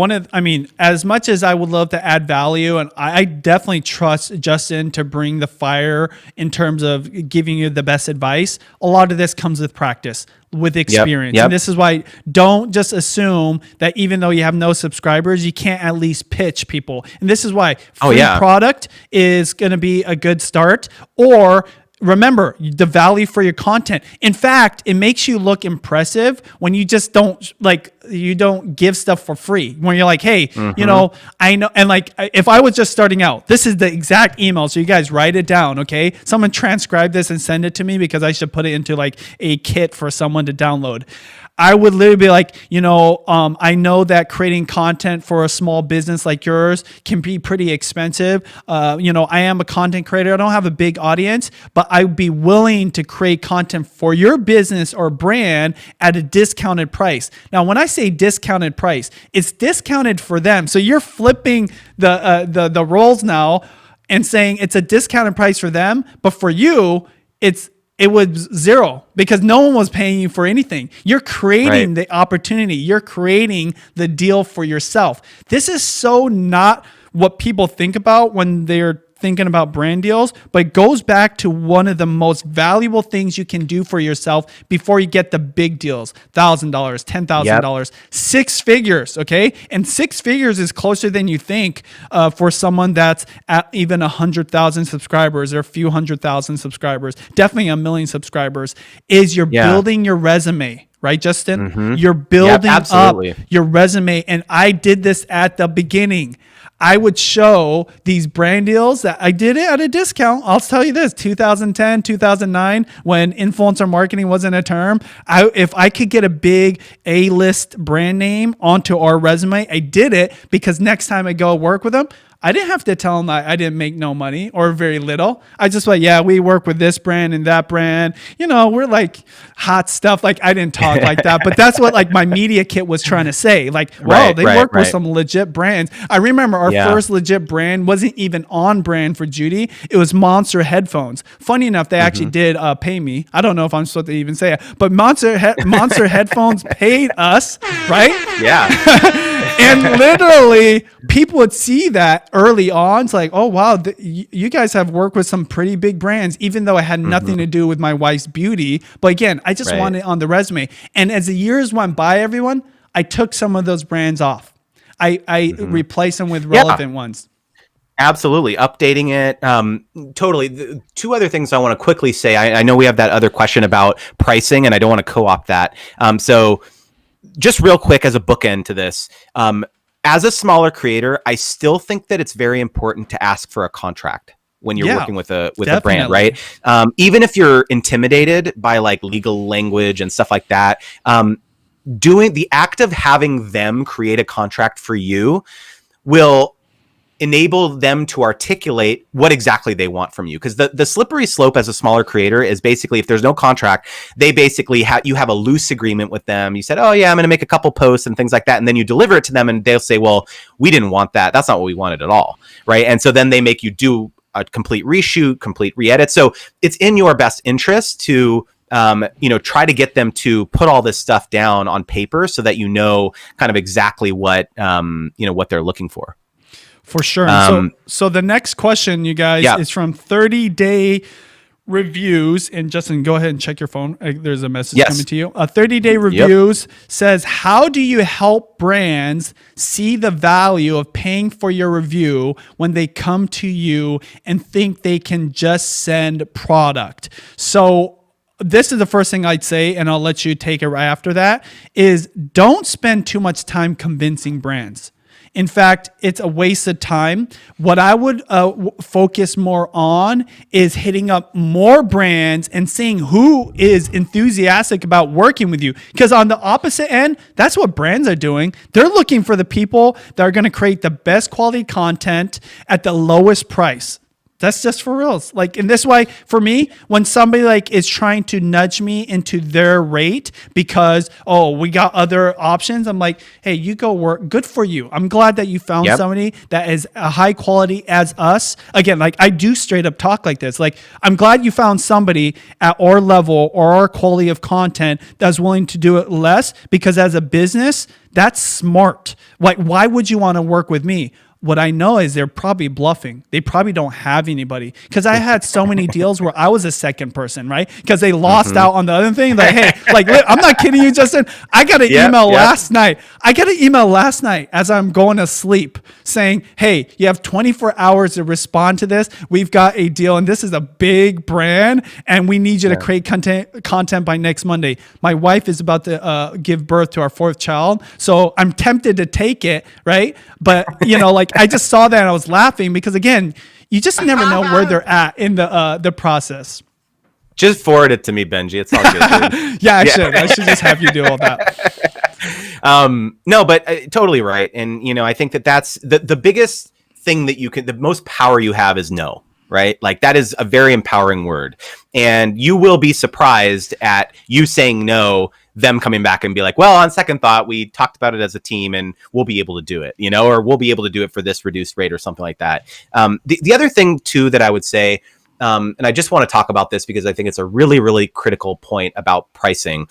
as much as I would love to add value, and I definitely trust Justin to bring the fire in terms of giving you the best advice, a lot of this comes with practice, with experience. Yep. And this is why don't just assume that even though you have no subscribers, you can't at least pitch people. And this is why free product is going to be a good start, or remember the value for your content. In fact, it makes you look impressive when you just don't give stuff for free. When you're like, hey, I know. And like, if I was just starting out, this is the exact email. So you guys write it down. Okay. Someone transcribe this and send it to me because I should put it into like a kit for someone to download. I would literally be like, I know that creating content for a small business like yours can be pretty expensive. I am a content creator. I don't have a big audience, but I'd be willing to create content for your business or brand at a discounted price. Now, when I say discounted price, it's discounted for them. So you're flipping the roles now and saying it's a discounted price for them, but for you, it was zero because no one was paying you for anything. You're creating the opportunity. You're creating the deal for yourself. This is so not what people think about when they're thinking about brand deals, but it goes back to one of the most valuable things you can do for yourself before you get the big deals. $1,000, $10,000, 6 figures, okay? And 6 figures is closer than you think for someone that's at even 100,000 subscribers or a few 100,000 subscribers, definitely 1 million subscribers, is you're building your resume. Right, Justin? You're building up your resume. And I did this at the beginning. I would show these brand deals that I did it at a discount. I'll tell you this, 2010, 2009, when influencer marketing wasn't a term, if I could get a big A-list brand name onto our resume, I did it because next time I go work with them, I didn't have to tell them that I didn't make no money or very little. I just like, we work with this brand and that brand. We're like hot stuff. Like I didn't talk like that, but that's what like my media kit was trying to say. Like, they work with some legit brands. I remember our first legit brand wasn't even on brand for Judy. It was Monster Headphones. Funny enough, they actually did pay me. I don't know if I'm supposed to even say it, but Monster Headphones paid us, right? Yeah. And literally people would see that early on. It's like, oh, wow, you guys have worked with some pretty big brands, even though it had nothing to do with my wife's beauty. But again, I just want it on the resume. And as the years went by, everyone, I took some of those brands off. I replaced them with relevant ones. Absolutely. Updating it. Totally. 2 other things I want to quickly say. I know we have that other question about pricing, and I don't want to co-opt that. So just real quick as a bookend to this, as a smaller creator, I still think that it's very important to ask for a contract when you're working with a brand, right? Even if you're intimidated by like legal language and stuff like that, doing the act of having them create a contract for you will enable them to articulate what exactly they want from you. Because the slippery slope as a smaller creator is basically, if there's no contract, they basically you have a loose agreement with them. You said, oh yeah, I'm going to make a couple posts and things like that. And then you deliver it to them and they'll say, well, we didn't want that. That's not what we wanted at all. Right. And so then they make you do a complete reshoot, complete re-edit. So it's in your best interest to try to get them to put all this stuff down on paper so that kind of exactly what they're looking for. For sure. So the next question, you guys, is from 30-day reviews. And Justin, go ahead and check your phone. There's a message coming to you. 30-day reviews says, how do you help brands see the value of paying for your review when they come to you and think they can just send product? So this is the first thing I'd say, and I'll let you take it right after that, is don't spend too much time convincing brands. In fact, it's a waste of time. What I would focus more on is hitting up more brands and seeing who is enthusiastic about working with you. Because on the opposite end, that's what brands are doing. They're looking for the people that are going to create the best quality content at the lowest price. That's just for reals. Like, in this way, for me, when somebody like is trying to nudge me into their rate because, oh, we got other options, I'm like, hey, you go work. Good for you. I'm glad that you found somebody that is a high quality as us. Again, like I do straight up talk like this. Like, I'm glad you found somebody at our level or our quality of content that's willing to do it less, because as a business, that's smart. Like, why would you want to work with me? What I know is they're probably bluffing. They probably don't have anybody. Because I had so many deals where I was a second person, right? Because they lost out on the other thing. Like, hey, like, I'm not kidding you, Justin. I got an email last night. As I'm going to sleep saying, hey, you have 24 hours to respond to this. We've got a deal, and this is a big brand, and we need you to create content by next Monday. My wife is about to give birth to our fourth child, so I'm tempted to take it, right? But, you know, like, I just saw that and I was laughing because, again, you just never know where they're at in the process. Just forward it to me, Benji. It's all good. Dude. I should just have you do all that. No, but totally right. And, you know, I think that that's the biggest thing that you can, the most power you have is no, right? Like, that is a very empowering word. And you will be surprised at you saying no, them coming back and be like, well, on second thought, we talked about it as a team and we'll be able to do it, you know, or we'll be able to do it for this reduced rate or something like that. The other thing too, that I would say, and I just want to talk about this because I think it's a really, really critical point about pricing.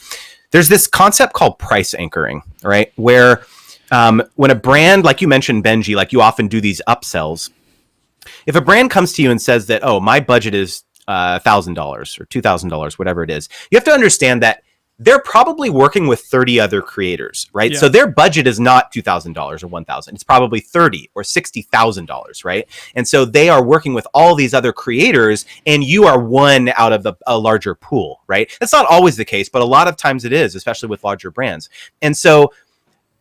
There's this concept called price anchoring, right? Where when a brand, like you mentioned, Benji, like you often do these upsells. If a brand comes to you and says that, oh, my budget is $1,000 or $2,000, whatever it is, you have to understand that they're probably working with 30 other creators, right? Yeah. So their budget is not $2,000 or $1,000. It's probably $30,000 or $60,000, right? And so they are working with all these other creators, and you are one out of a larger pool, right? That's not always the case, but a lot of times it is, especially with larger brands. And so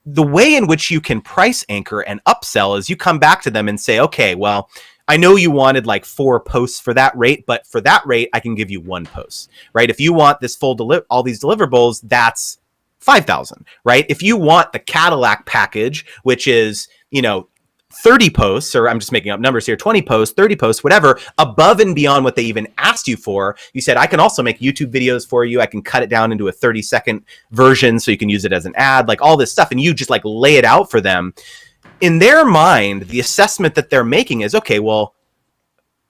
the way in which you can price anchor and upsell is you come back to them and say, okay, well, I know you wanted like 4 posts for that rate, but for that rate, I can give you 1 post, right? If you want this full all these deliverables, that's 5,000, right? If you want the Cadillac package, which is, you know, 30 posts, or I'm just making up numbers here, 20 posts, 30 posts, whatever, above and beyond what they even asked you for, you said, I can also make YouTube videos for you. I can cut it down into a 30-second version so you can use it as an ad, like all this stuff. And you just like lay it out for them. In their mind, the assessment that they're making is, okay, well,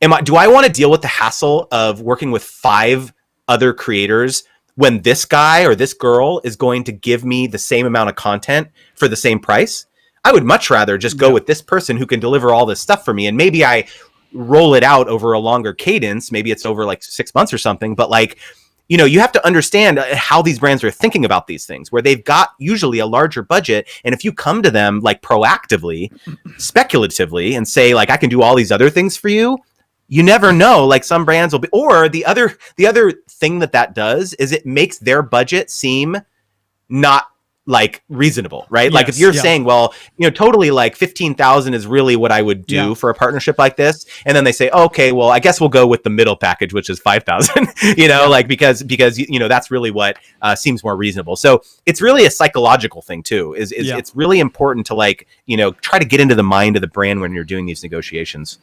do I want to deal with the hassle of working with 5 other creators when this guy or this girl is going to give me the same amount of content for the same price? I would much rather just go with this person who can deliver all this stuff for me. And maybe I roll it out over a longer cadence. Maybe it's over like 6 months or something, but like, you know, you have to understand how these brands are thinking about these things, where they've got usually a larger budget. And if you come to them like proactively, speculatively, and say like, I can do all these other things for you, you never know, like some brands will be, or the other thing that does is it makes their budget seem not like reasonable, right? Yes, like if you're saying, well, you know, totally like 15,000 is really what I would do for a partnership like this. And then they say, okay, well, I guess we'll go with the middle package, which is 5,000, you know, like because, you know, that's really what seems more reasonable. So it's really a psychological thing too, is it's really important to like, you know, try to get into the mind of the brand when you're doing these negotiations.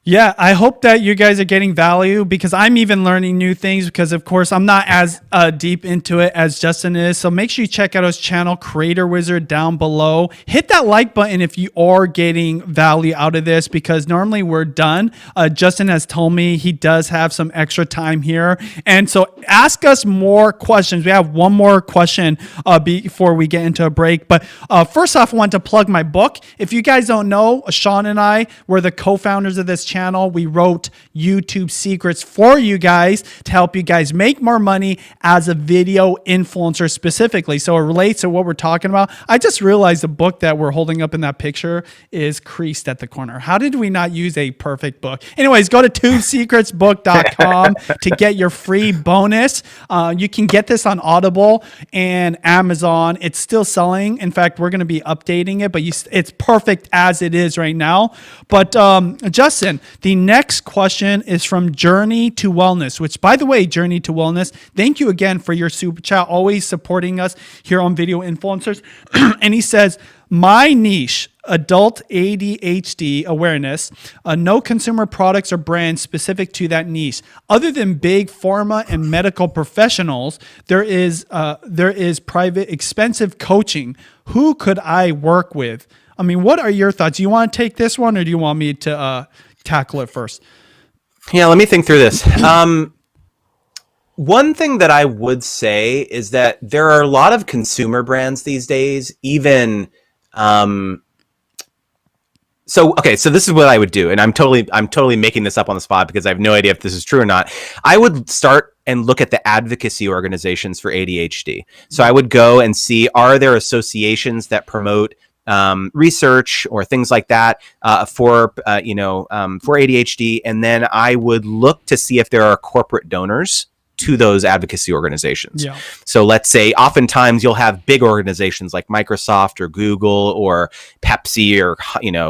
Yeah, I hope that you guys are getting value because I'm even learning new things because, of course, I'm not as deep into it as Justin is. So make sure you check out his channel, Creator Wizard, down below. Hit that like button if you are getting value out of this because normally we're done. Justin has told me he does have some extra time here. And so ask us more questions. We have one more question before we get into a break. But first off, I want to plug my book. If you guys don't know, Sean and I were the co-founders of this channel. We wrote YouTube secrets for you guys to help you guys make more money as a video influencer specifically. So it relates to what we're talking about. I just realized the book that we're holding up in that picture is creased at the corner. How did we not use a perfect book? Anyways, go to tubesecretsbook.com to get your free bonus. You can get this on Audible and Amazon. It's still selling. In fact, we're going to be updating it, but it's perfect as it is right now. But Justin, the next question is from Journey to Wellness, which, by the way, Journey to Wellness, thank you again for your super chat, always supporting us here on Video Influencers. And he says, my niche, adult ADHD awareness, no consumer products or brands specific to that niche. Other than big pharma and medical professionals, there is private expensive coaching. Who could I work with? I mean, what are your thoughts? Do you want to take this one or do you want me to tackle it first? Yeah, let me think through this. One thing that I would say is that there are a lot of consumer brands these days, even so this is what I would do, and I'm totally making this up on the spot because I have no idea if this is true or not. I would start and look at the advocacy organizations for ADHD. So I would go and see, are there associations that promote research or things like that for ADHD, and then I would look to see if there are corporate donors to those advocacy organizations. Yeah. So let's say oftentimes you'll have big organizations like Microsoft or Google or Pepsi or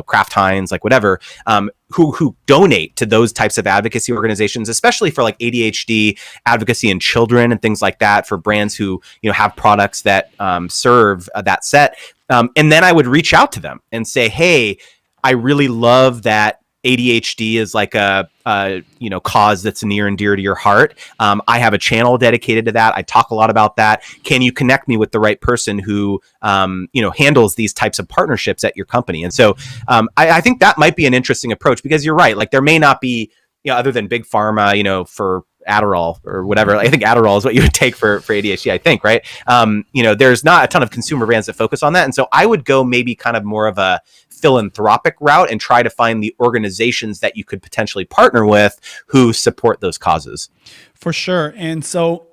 Kraft Heinz, like whatever, who donate to those types of advocacy organizations, especially for like ADHD advocacy in children and things like that, for brands who have products that serve that set. And then I would reach out to them and say, hey, I really love that ADHD is like a cause that's near and dear to your heart. I have a channel dedicated to that. I talk a lot about that. Can you connect me with the right person who handles these types of partnerships at your company? And so I think that might be an interesting approach, because you're right. Like, there may not be, other than big pharma, for Adderall or whatever. I think Adderall is what you would take for ADHD, I think, right? There's not a ton of consumer brands that focus on that. And so I would go maybe kind of more of a philanthropic route and try to find the organizations that you could potentially partner with who support those causes. For sure. And so,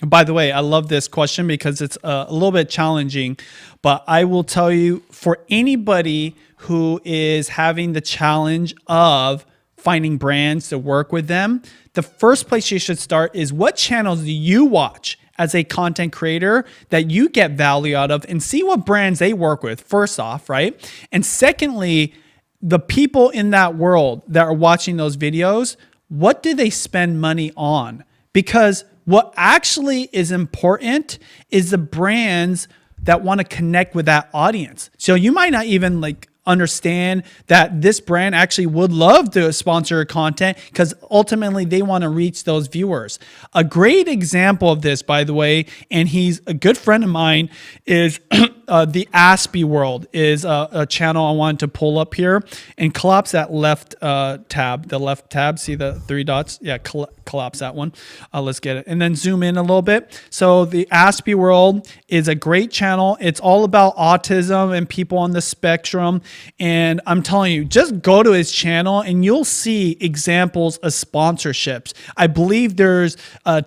by the way, I love this question because it's a little bit challenging, but I will tell you, for anybody who is having the challenge of finding brands to work with them, the first place you should start is, what channels do you watch as a content creator that you get value out of, and see what brands they work with, first off, right? And secondly, the people in that world that are watching those videos, what do they spend money on? Because what actually is important is the brands that want to connect with that audience. So you might not even understand that this brand actually would love to sponsor your content because ultimately they want to reach those viewers. A great example of this, by the way, and he's a good friend of mine, is the Aspie World, is a channel I wanted to pull up here, and collapse that left tab. The left tab, see the three dots? Yeah, collapse that one. Let's get it. And then zoom in a little bit. So the Aspie World is a great channel. It's all about autism and people on the spectrum. And I'm telling you, just go to his channel and you'll see examples of sponsorships. I believe there's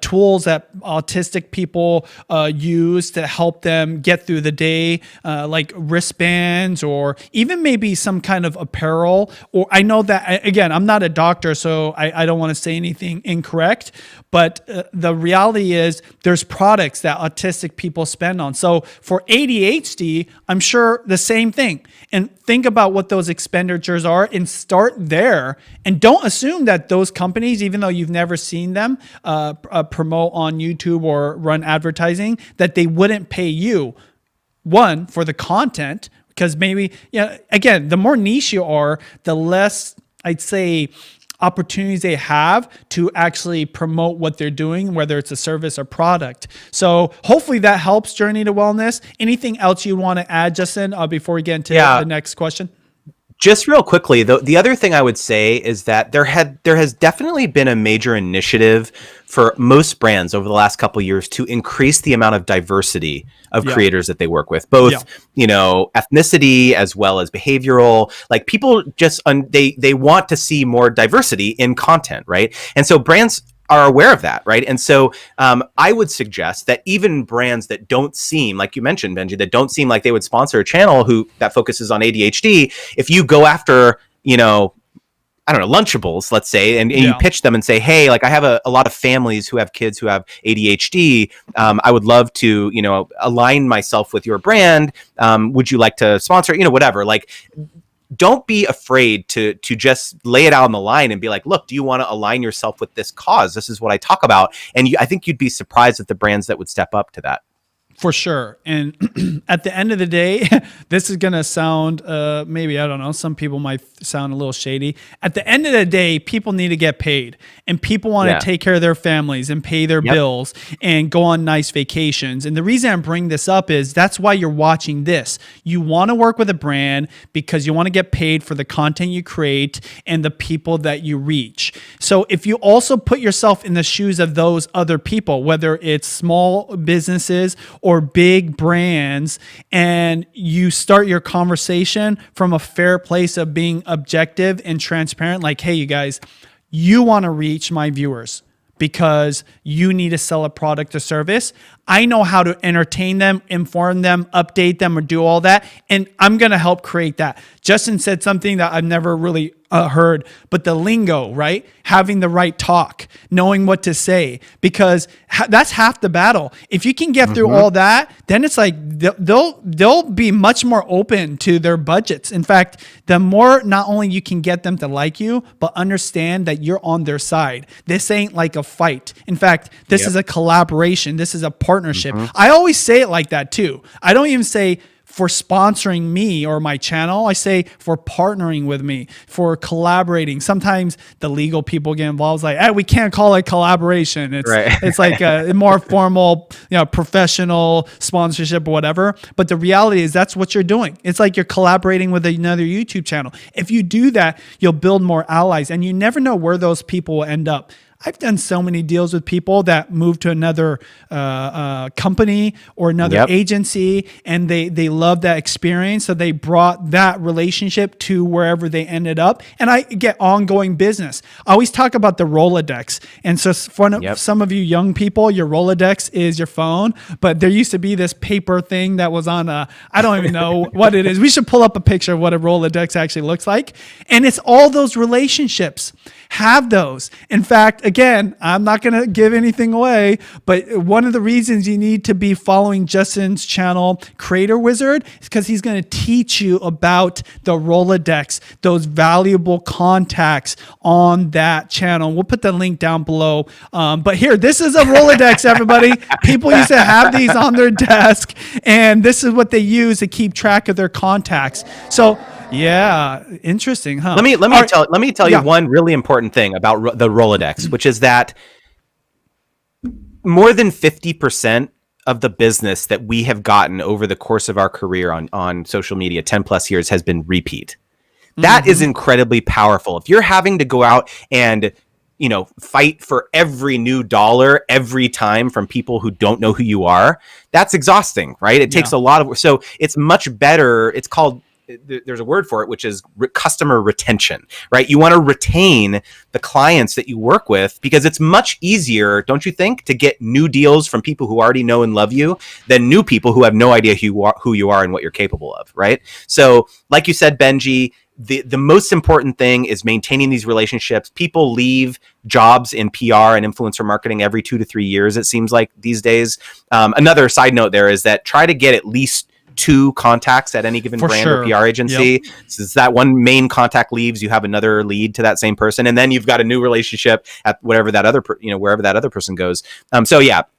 tools that autistic people use to help them get through the day, like wristbands, or even maybe some kind of apparel. Or I know that, again, I'm not a doctor, so I don't want to say anything incorrect, but the reality is there's products that autistic people spend on. So for ADHD, I'm sure the same thing. And think about what those expenditures are and start there. And don't assume that those companies, even though you've never seen them promote on YouTube or run advertising, that they wouldn't pay you, one, for the content, because maybe, again, the more niche you are, the less I'd say, opportunities they have to actually promote what they're doing, whether it's a service or product. So hopefully that helps Journey to Wellness. Anything else you want to add, Justin, before we get into the next question? Just real quickly, the other thing I would say is that there has definitely been a major initiative for most brands over the last couple of years to increase the amount of diversity of creators that they work with, both ethnicity as well as behavioral. Like people just they want to see more diversity in content, right? And so brands are aware of that, right? And so I would suggest that even brands that don't seem, like you mentioned, Benji, that don't seem like they would sponsor a channel that focuses on ADHD, if you go after, I don't know, Lunchables, let's say, and you pitch them and say, hey, like I have a lot of families who have kids who have ADHD. I would love to, align myself with your brand. Would you like to sponsor, whatever, like, don't be afraid to just lay it out on the line and be like, look, do you want to align yourself with this cause? This is what I talk about. And I think you'd be surprised at the brands that would step up to that. For sure. And at the end of the day, this is going to sound, maybe, I don't know, some people might sound a little shady. At the end of the day, people need to get paid, and people want to take care of their families and pay their bills and go on nice vacations. And the reason I bring this up is that's why you're watching this. You want to work with a brand because you want to get paid for the content you create and the people that you reach. So if you also put yourself in the shoes of those other people, whether it's small businesses or big brands, and you start your conversation from a fair place of being objective and transparent, like, hey, you guys, you want to reach my viewers because you need to sell a product or service. I know how to entertain them, inform them, update them, or do all that. And I'm going to help create that. Justin said something that I've never really heard, but the lingo, right? Having the right talk, knowing what to say, because that's half the battle. If you can get through all that, then it's like they'll be much more open to their budgets. In fact, the more not only you can get them to like you, but understand that you're on their side. This ain't like a fight. In fact, this is a collaboration. This is a partnership. I always say it like that too. I don't even say for sponsoring me or my channel. I say for partnering with me, for collaborating. Sometimes the legal people get involved. It's like, hey, we can't call it collaboration. It's it's like a more formal, professional sponsorship or whatever. But the reality is that's what you're doing. It's like you're collaborating with another YouTube channel. If you do that, you'll build more allies, and you never know where those people will end up. I've done so many deals with people that moved to another company or another agency, and they love that experience. So they brought that relationship to wherever they ended up, and I get ongoing business. I always talk about the Rolodex. And so for some of you young people, your Rolodex is your phone, but there used to be this paper thing that was on I don't even know what it is. We should pull up a picture of what a Rolodex actually looks like. And it's all those relationships. Have those. In fact, again, I'm not going to give anything away, but one of the reasons you need to be following Justin's channel, Creator Wizard, is because he's going to teach you about the Rolodex, those valuable contacts on that channel. We'll put the link down below. But here, this is a Rolodex, everybody. People used to have these on their desk, and this is what they use to keep track of their contacts. So, yeah, interesting, huh? Let me tell you one really important thing about the Rolodex, which is that more than 50% of the business that we have gotten over the course of our career on social media, 10 plus years, has been repeat. That is incredibly powerful. If you're having to go out and fight for every new dollar every time from people who don't know who you are, that's exhausting, right? It takes a lot of work. So it's much better. It's called, there's a word for it, which is customer retention, right? You want to retain the clients that you work with because it's much easier, don't you think, to get new deals from people who already know and love you than new people who have no idea who you are and what you're capable of, right? So like you said, Benji, the most important thing is maintaining these relationships. People leave jobs in PR and influencer marketing every 2 to 3 years, it seems like these days. Another side note there is that try to get at least 2 contacts at any given brand or PR agency. Since that one main contact leaves, you have another lead to that same person, and then you've got a new relationship at whatever that other wherever that other person goes.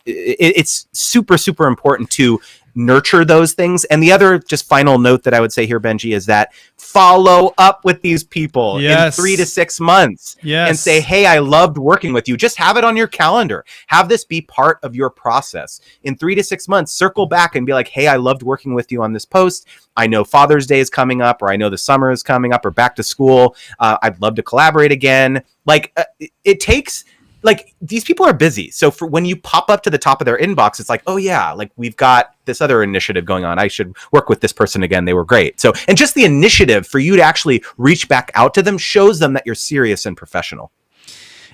It's super, super important to nurture those things. And the other just final note that I would say here, Benji, is that follow up with these people in 3 to 6 months and say, hey, I loved working with you. Just have it on your calendar. Have this be part of your process. In 3 to 6 months, circle back and be like, hey, I loved working with you on this post. I know Father's Day is coming up, or I know the summer is coming up, or back to school. I'd love to collaborate again. Like it takes, like, these people are busy. So for when you pop up to the top of their inbox, it's like, oh yeah, like we've got this other initiative going on. I should work with this person again. They were great. So, and just the initiative for you to actually reach back out to them shows them that you're serious and professional.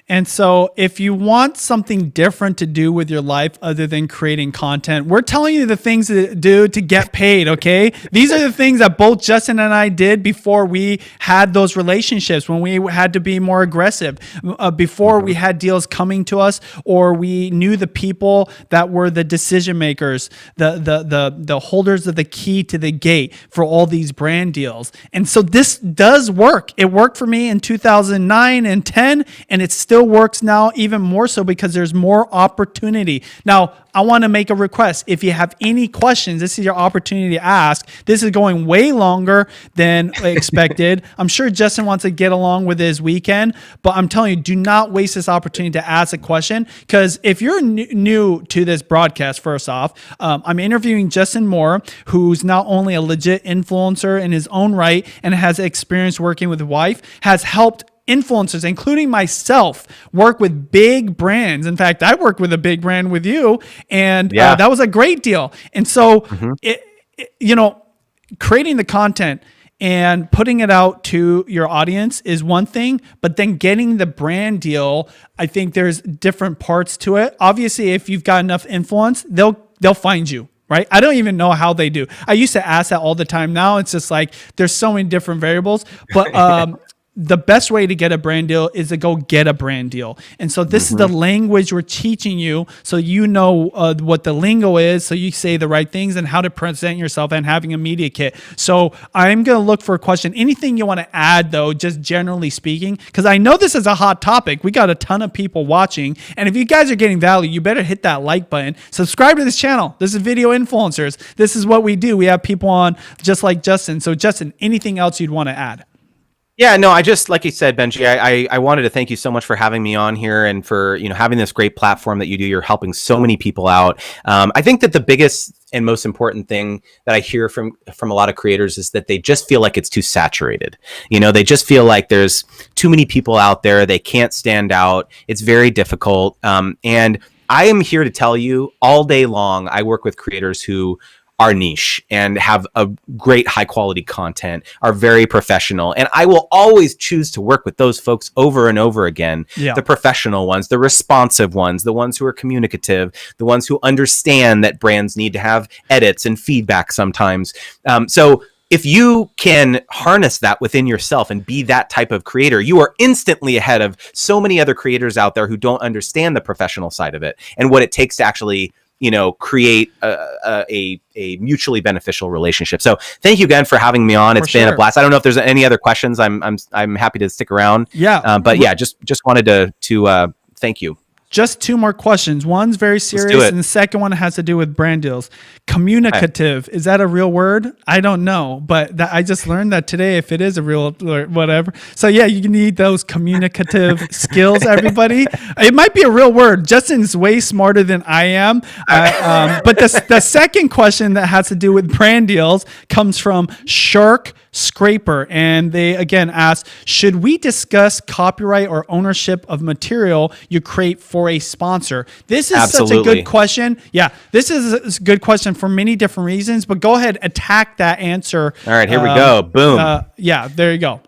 And so if you want something different to do with your life other than creating content, we're telling you the things to do to get paid, okay? These are the things that both Justin and I did before we had those relationships, when we had to be more aggressive, before we had deals coming to us, or we knew the people that were the decision makers, the holders of the key to the gate for all these brand deals. And so this does work. It worked for me in 2009 and 10, and it's still works now even more so because there's more opportunity. Now, I want to make a request. If you have any questions, this is your opportunity to ask. This is going way longer than expected. I'm sure Justin wants to get along with his weekend, but I'm telling you, do not waste this opportunity to ask a question, because if you're new to this broadcast, first off, I'm interviewing Justin Moore, who's not only a legit influencer in his own right and has experience working with wife, has helped influencers, including myself, work with big brands. In fact, I worked with a big brand with you, and that was a great deal. And so, creating the content and putting it out to your audience is one thing, but then getting the brand deal, I think there's different parts to it. Obviously, if you've got enough influence, they'll find you. Right? I don't even know how they do. I used to ask that all the time. Now it's just like there's so many different variables, but the best way to get a brand deal is to go get a brand deal. And so this is the language we're teaching you, so you know what the lingo is, so you say the right things and how to present yourself, and having a media kit. So I'm going to look for a question. Anything you want to add, though, just generally speaking, because I know this is a hot topic. We got a ton of people watching. And if you guys are getting value, you better hit that like button. Subscribe to this channel. This is Video Influencers. This is what we do. We have people on just like Justin. So Justin, anything else you'd want to add? Yeah, no, I just, like you said, Benji, I wanted to thank you so much for having me on here, and for, having this great platform that you do. You're helping so many people out. I think that the biggest and most important thing that I hear from a lot of creators is that they just feel like it's too saturated. They just feel like there's too many people out there. They can't stand out. It's very difficult. And I am here to tell you, all day long, I work with creators who are niche and have a great high quality content, are very professional. And I will always choose to work with those folks over and over again. Yeah. The professional ones, the responsive ones, the ones who are communicative, the ones who understand that brands need to have edits and feedback sometimes. So if you can harness that within yourself and be that type of creator, you are instantly ahead of so many other creators out there who don't understand the professional side of it and what it takes to actually create a mutually beneficial relationship. So thank you again for having me on. It's been a blast. I don't know if there's any other questions. I'm happy to stick around. Yeah. But yeah, just wanted to thank you. Just two more questions. One's very serious, and the second one has to do with brand deals. Communicative, is that a real word? I don't know, but I just learned that today, if it is a real whatever. So yeah, you need those communicative skills, everybody. It might be a real word. Justin's way smarter than I am. But the second question that has to do with brand deals comes from Shark Scraper, and they again ask, should we discuss copyright or ownership of material you create for a sponsor? This is such a good question. Yeah, this is a good question for many different reasons, but go ahead, attack that answer. All right, here we go. Boom. Yeah, there you go.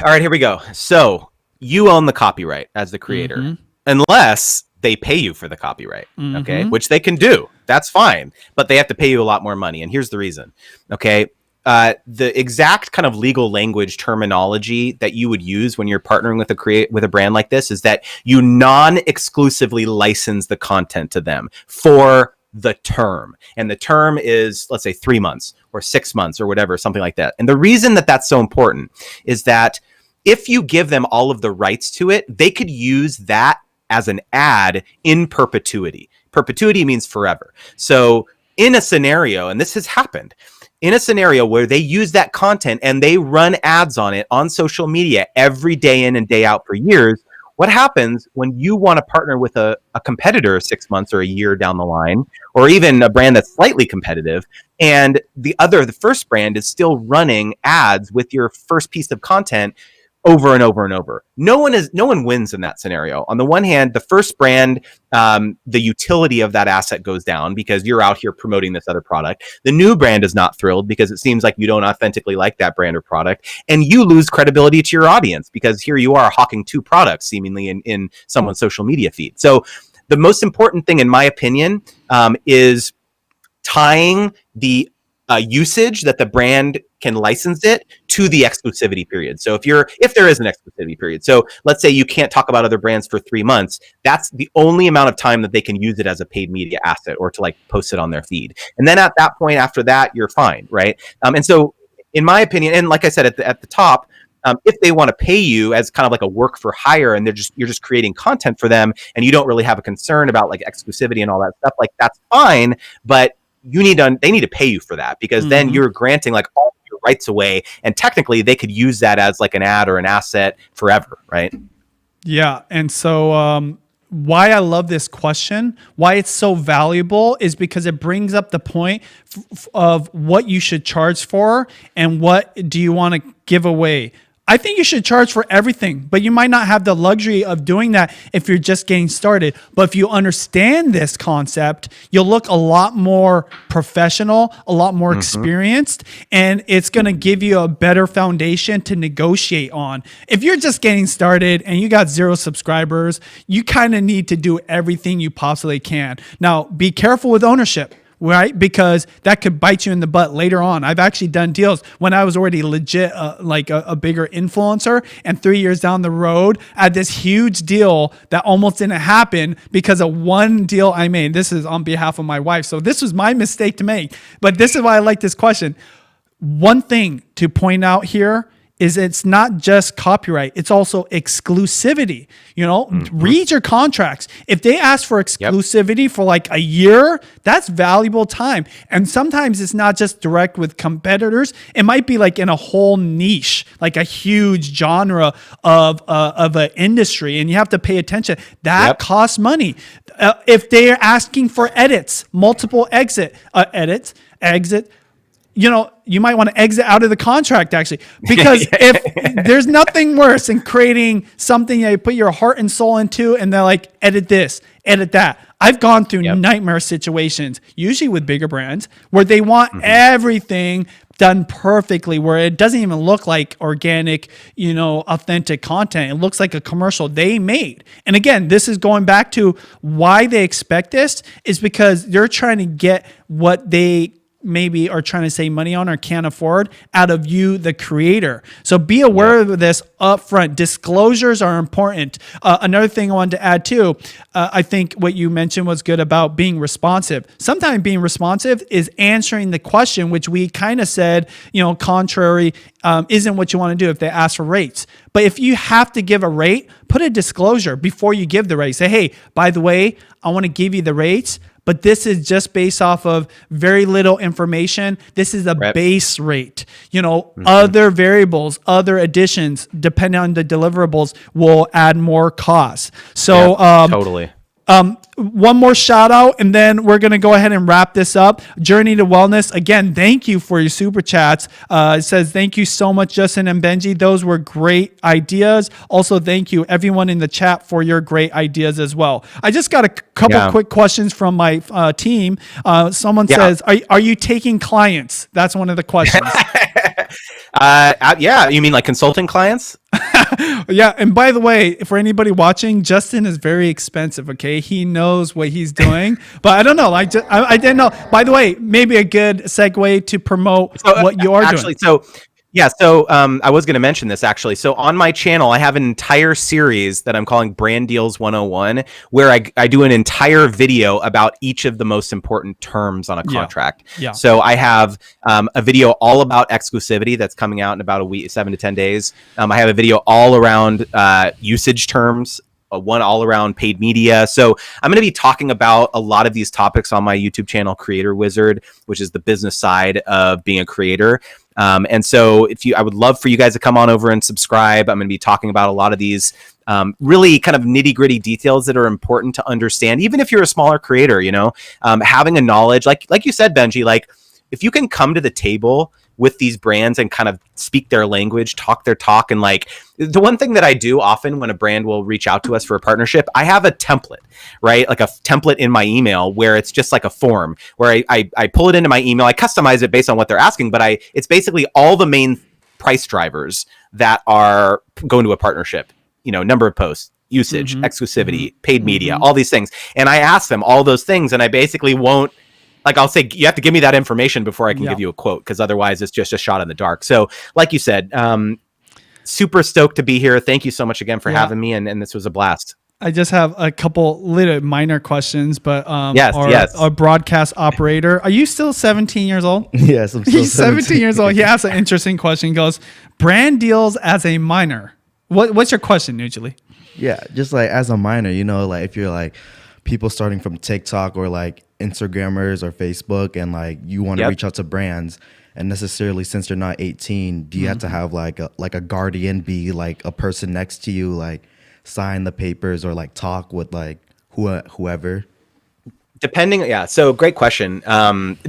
All right, here we go. So you own the copyright as the creator, unless they pay you for the copyright, okay? Which they can do. That's fine, but they have to pay you a lot more money. And here's the reason, okay? The exact kind of legal language terminology that you would use when you're partnering with a brand like this is that you non-exclusively license the content to them for the term. And the term is, let's say, 3 months or 6 months or whatever, something like that. And the reason that that's so important is that if you give them all of the rights to it, they could use that as an ad in perpetuity. Perpetuity means forever. So in a scenario, and this has happened, in a scenario where they use that content and they run ads on it on social media every day in and day out for years, what happens when you want to partner with a competitor 6 months or a year down the line, or even a brand that's slightly competitive, and the first brand is still running ads with your first piece of content over and over and over? No one wins in that scenario. On the one hand, the first brand, the utility of that asset goes down because you're out here promoting this other product. The new brand is not thrilled because it seems like you don't authentically like that brand or product, and you lose credibility to your audience because here you are hawking two products seemingly in someone's social media feed. So the most important thing, in my opinion, is tying the usage that the brand can license it to the exclusivity period. So if there is an exclusivity period, so let's say you can't talk about other brands for 3 months, that's the only amount of time that they can use it as a paid media asset or to like post it on their feed. And then at that point, after that, you're fine, right? And so in my opinion, and like I said at the top, if they want to pay you as kind of like a work for hire and you're just creating content for them and you don't really have a concern about like exclusivity and all that stuff, like that's fine, but they need to pay you for that, because then you're granting like all your rights away, and technically they could use that as like an ad or an asset forever, right? Yeah. And so why I love this question, why it's so valuable, is because it brings up the point of what you should charge for and what do you want to give away. I think you should charge for everything, but you might not have the luxury of doing that if you're just getting started. But if you understand this concept, you'll look a lot more professional, a lot more experienced, and it's going to give you a better foundation to negotiate on. If you're just getting started and you got 0 subscribers, you kind of need to do everything you possibly can. Now, be careful with ownership, right? Because that could bite you in the butt later on. I've actually done deals when I was already legit, like a bigger influencer, and 3 years down the road, I had this huge deal that almost didn't happen because of one deal I made. This is on behalf of my wife. So this was my mistake to make, but this is why I like this question. One thing to point out here is it's not just copyright, it's also exclusivity. Read your contracts. If they ask for exclusivity for like a year, that's valuable time. And sometimes it's not just direct with competitors. It might be like in a whole niche, like a huge genre of an industry, and you have to pay attention. That costs money. If they're asking for edits, multiple edits, you might want to exit out of the contract, actually, because if there's nothing worse than creating something that you put your heart and soul into, and they're like, edit this, edit that. I've gone through nightmare situations, usually with bigger brands, where they want everything done perfectly, where it doesn't even look like organic, authentic content. It looks like a commercial they made. And again, this is going back to why they expect this, is because they're trying to get what they maybe are trying to save money on or can't afford out of you, the creator. So be aware of this upfront. Disclosures are important. Another thing I wanted to add too, I think what you mentioned was good about being responsive. Sometimes being responsive is answering the question, which we kind of said, contrary, isn't what you want to do if they ask for rates. But if you have to give a rate, put a disclosure before you give the rate. Say, hey, by the way, I want to give you the rates, but this is just based off of very little information. This is a base rate. Other variables, other additions, depending on the deliverables, will add more costs. So totally. One more shout out, and then we're going to go ahead and wrap this up. Journey to Wellness. Again, thank you for your super chats. It says, thank you so much, Justin and Benji. Those were great ideas. Also, thank you everyone in the chat for your great ideas as well. I just got a couple quick questions from my team. Someone says, are you taking clients? That's one of the questions. You mean like consulting clients? Yeah, and by the way, for anybody watching, Justin is very expensive. Okay, he knows what he's doing, but I don't know. I didn't know. By the way, maybe a good segue to promote what you are doing. So I was going to mention this actually. So on my channel, I have an entire series that I'm calling Brand Deals 101, where I do an entire video about each of the most important terms on a contract. Yeah. So I have a video all about exclusivity that's coming out in about a week, 7 to 10 days. I have a video all around usage terms, one all around paid media. So I'm going to be talking about a lot of these topics on my YouTube channel, Creator Wizard, which is the business side of being a creator. And so I would love for you guys to come on over and subscribe. I'm going to be talking about a lot of these really kind of nitty gritty details that are important to understand, even if you're a smaller creator, having a knowledge, like you said, Benji, like if you can come to the table with these brands and kind of speak their language, talk their talk. And like the one thing that I do often when a brand will reach out to us for a partnership, I have a template, right? Like a template in my email where it's just like a form where I pull it into my email. I customize it based on what they're asking, but it's basically all the main price drivers that are going to a partnership, number of posts, usage, exclusivity, paid media, all these things. And I ask them all those things, and I basically won't, like I'll say, you have to give me that information before I can give you a quote, because otherwise it's just a shot in the dark. So like you said, super stoked to be here. Thank you so much again for having me. And this was a blast. I just have a couple little minor questions, but yes. Our broadcast operator, are you still 17 years old? Yes, I'm still He's 17 years old. He asked an interesting question. He goes, brand deals as a minor. What's your question usually? Yeah, just like as a minor, like if you're like people starting from TikTok or like Instagrammers or Facebook, and like you want to reach out to brands, and necessarily since you're not 18, do you have to have like a guardian, be like a person next to you, like sign the papers or like talk with like whoever? Depending, so great question.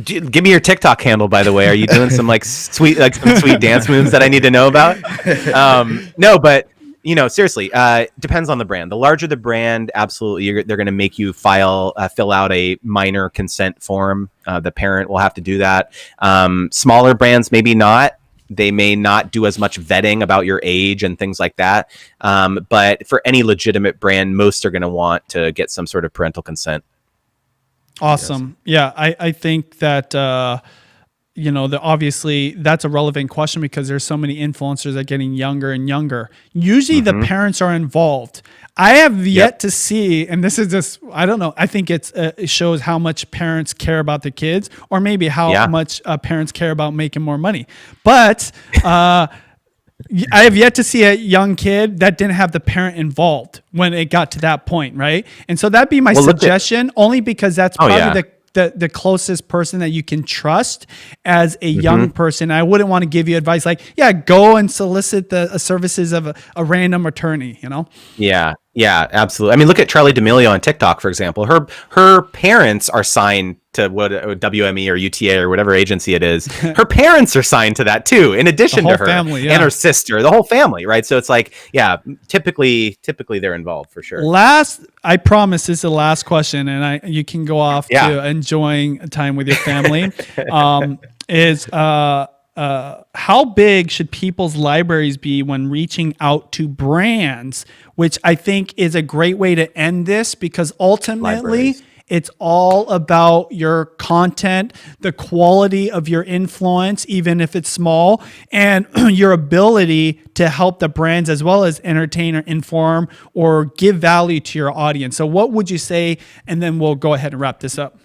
Give me your TikTok handle, by the way. Are you doing some some sweet dance moves that I need to know about? No, but seriously, depends on the brand. The larger the brand, absolutely, they're going to make you fill out a minor consent form. The parent will have to do that. Smaller brands, maybe not. They may not do as much vetting about your age and things like that. But for any legitimate brand, most are going to want to get some sort of parental consent. Awesome. Yes. Yeah, I think that obviously that's a relevant question because there's so many influencers that are getting younger and younger. Usually the parents are involved. I have yet to see, and this is just, I don't know, I think it shows how much parents care about the kids, or maybe how much parents care about making more money. But I have yet to see a young kid that didn't have the parent involved when it got to that point, right? And so that'd be my suggestion, only because that's probably the closest person that you can trust as a young person. I wouldn't want to give you advice like, go and solicit the services of a random attorney, Yeah, absolutely. I mean, look at Charlie D'Amelio on TikTok, for example. Her parents are signed to what WME or UTA or whatever agency it is. Her parents are signed to that too, in addition to her family, and her sister, the whole family, right? So it's like, typically they're involved for sure. I promise this is the last question, and you can go off to enjoying time with your family. How big should people's libraries be when reaching out to brands? Which I think is a great way to end this, because ultimately it's all about your content, the quality of your influence, even if it's small, and your ability to help the brands as well as entertain or inform or give value to your audience. So what would you say? And then we'll go ahead and wrap this up.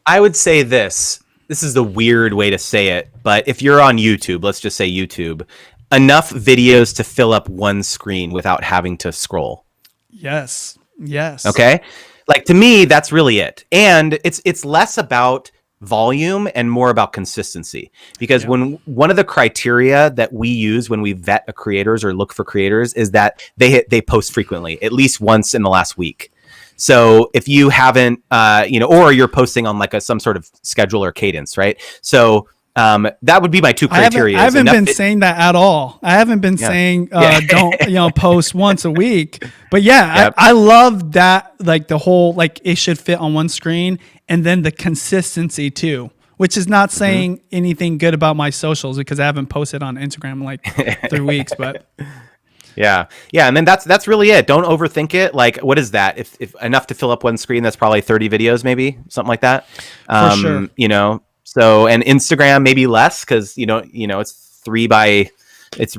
I would say this. This is the weird way to say it, but if you're on YouTube, let's just say YouTube, enough videos to fill up one screen without having to scroll. Yes. Okay. Like, to me, that's really it. And it's less about volume and more about consistency, because when one of the criteria that we use when we vet creators or look for creators is that they post frequently, at least once in the last week. So if you haven't, or you're posting on like some sort of schedule or cadence, right? So that would be my two criteria. I haven't been saying that at all. I haven't been saying don't post once a week. But I love that, like the whole, like it should fit on one screen, and then the consistency too, which is not saying anything good about my socials, because I haven't posted on Instagram in like 3 weeks, but. Yeah. And then that's really it. Don't overthink it. Like, what is that? If enough to fill up one screen, that's probably 30 videos, maybe something like that. For sure. So, and Instagram maybe less, because it's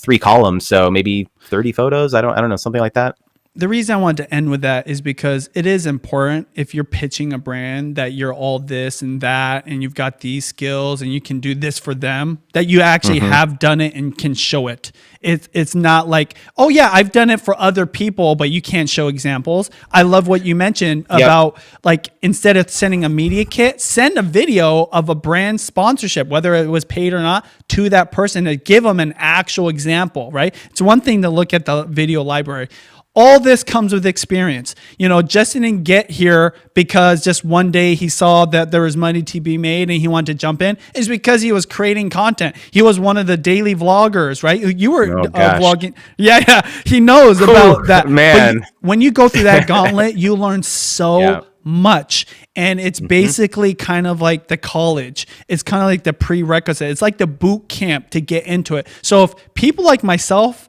3 columns, so maybe 30 photos. I don't know, something like that. The reason I wanted to end with that is because it is important if you're pitching a brand that you're all this and that, and you've got these skills and you can do this for them, that you actually have done it and can show it. It's not like, oh yeah, I've done it for other people, but you can't show examples. I love what you mentioned about like, instead of sending a media kit, send a video of a brand sponsorship, whether it was paid or not, to that person to give them an actual example, right? It's one thing to look at the video library. All this comes with experience. You know, Justin didn't get here because just one day he saw that there was money to be made and he wanted to jump in. It's because he was creating content. He was one of the daily vloggers, right? You were vlogging. Yeah. He knows about that. Man. When you go through that gauntlet, you learn so much. And it's basically kind of like the college. It's kind of like the prerequisite. It's like the boot camp to get into it. So if people like myself,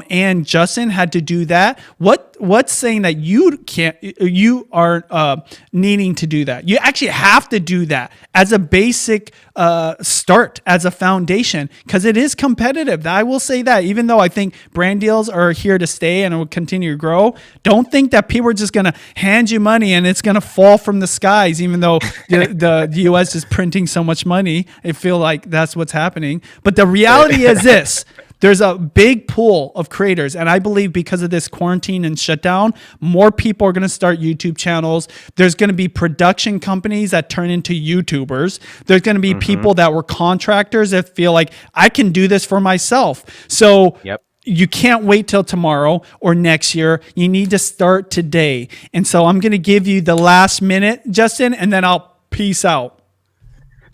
and Justin had to do that, what's saying that you can't, you are needing to do that? You actually have to do that as a basic start, as a foundation, because it is competitive. I will say that, even though I think brand deals are here to stay and it will continue to grow, don't think that people are just going to hand you money and it's going to fall from the skies, even though the US is printing so much money. I feel like that's what's happening. But the reality is this. There's a big pool of creators, and I believe because of this quarantine and shutdown, more people are going to start YouTube channels. There's going to be production companies that turn into YouTubers. There's going to be people that were contractors that feel like, I can do this for myself. So you can't wait till tomorrow or next year. You need to start today. And so I'm going to give you the last minute, Justin, and then I'll peace out.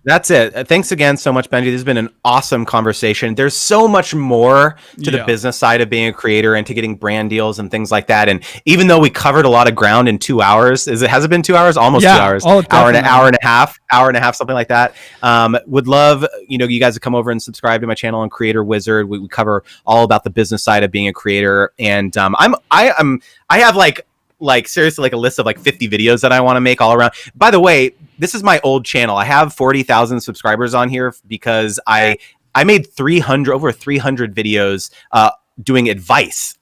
That's it. Thanks again so much, Benji. This has been an awesome conversation. There's so much more to the business side of being a creator and to getting brand deals and things like that. And even though we covered a lot of ground in 2 hours, has it been 2 hours? Almost 2 hours. Oh, hour and a half, something like that. Would love, you guys to come over and subscribe to my channel on Creator Wizard. We cover all about the business side of being a creator. And I have like seriously, like a list of like 50 videos that I want to make all around. By the way, this is my old channel. I have 40,000 subscribers on here because I made over 300 videos doing advice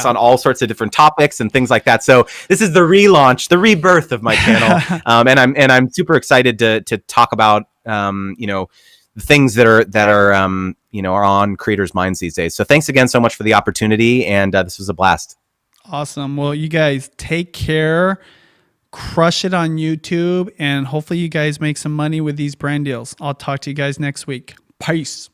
on all sorts of different topics and things like that. So this is the relaunch, the rebirth of my channel. And I'm super excited to talk about the things that are on creators' minds these days. So thanks again so much for the opportunity, and this was a blast. Awesome. Well, you guys take care, crush it on YouTube, and hopefully you guys make some money with these brand deals. I'll talk to you guys next week. Peace.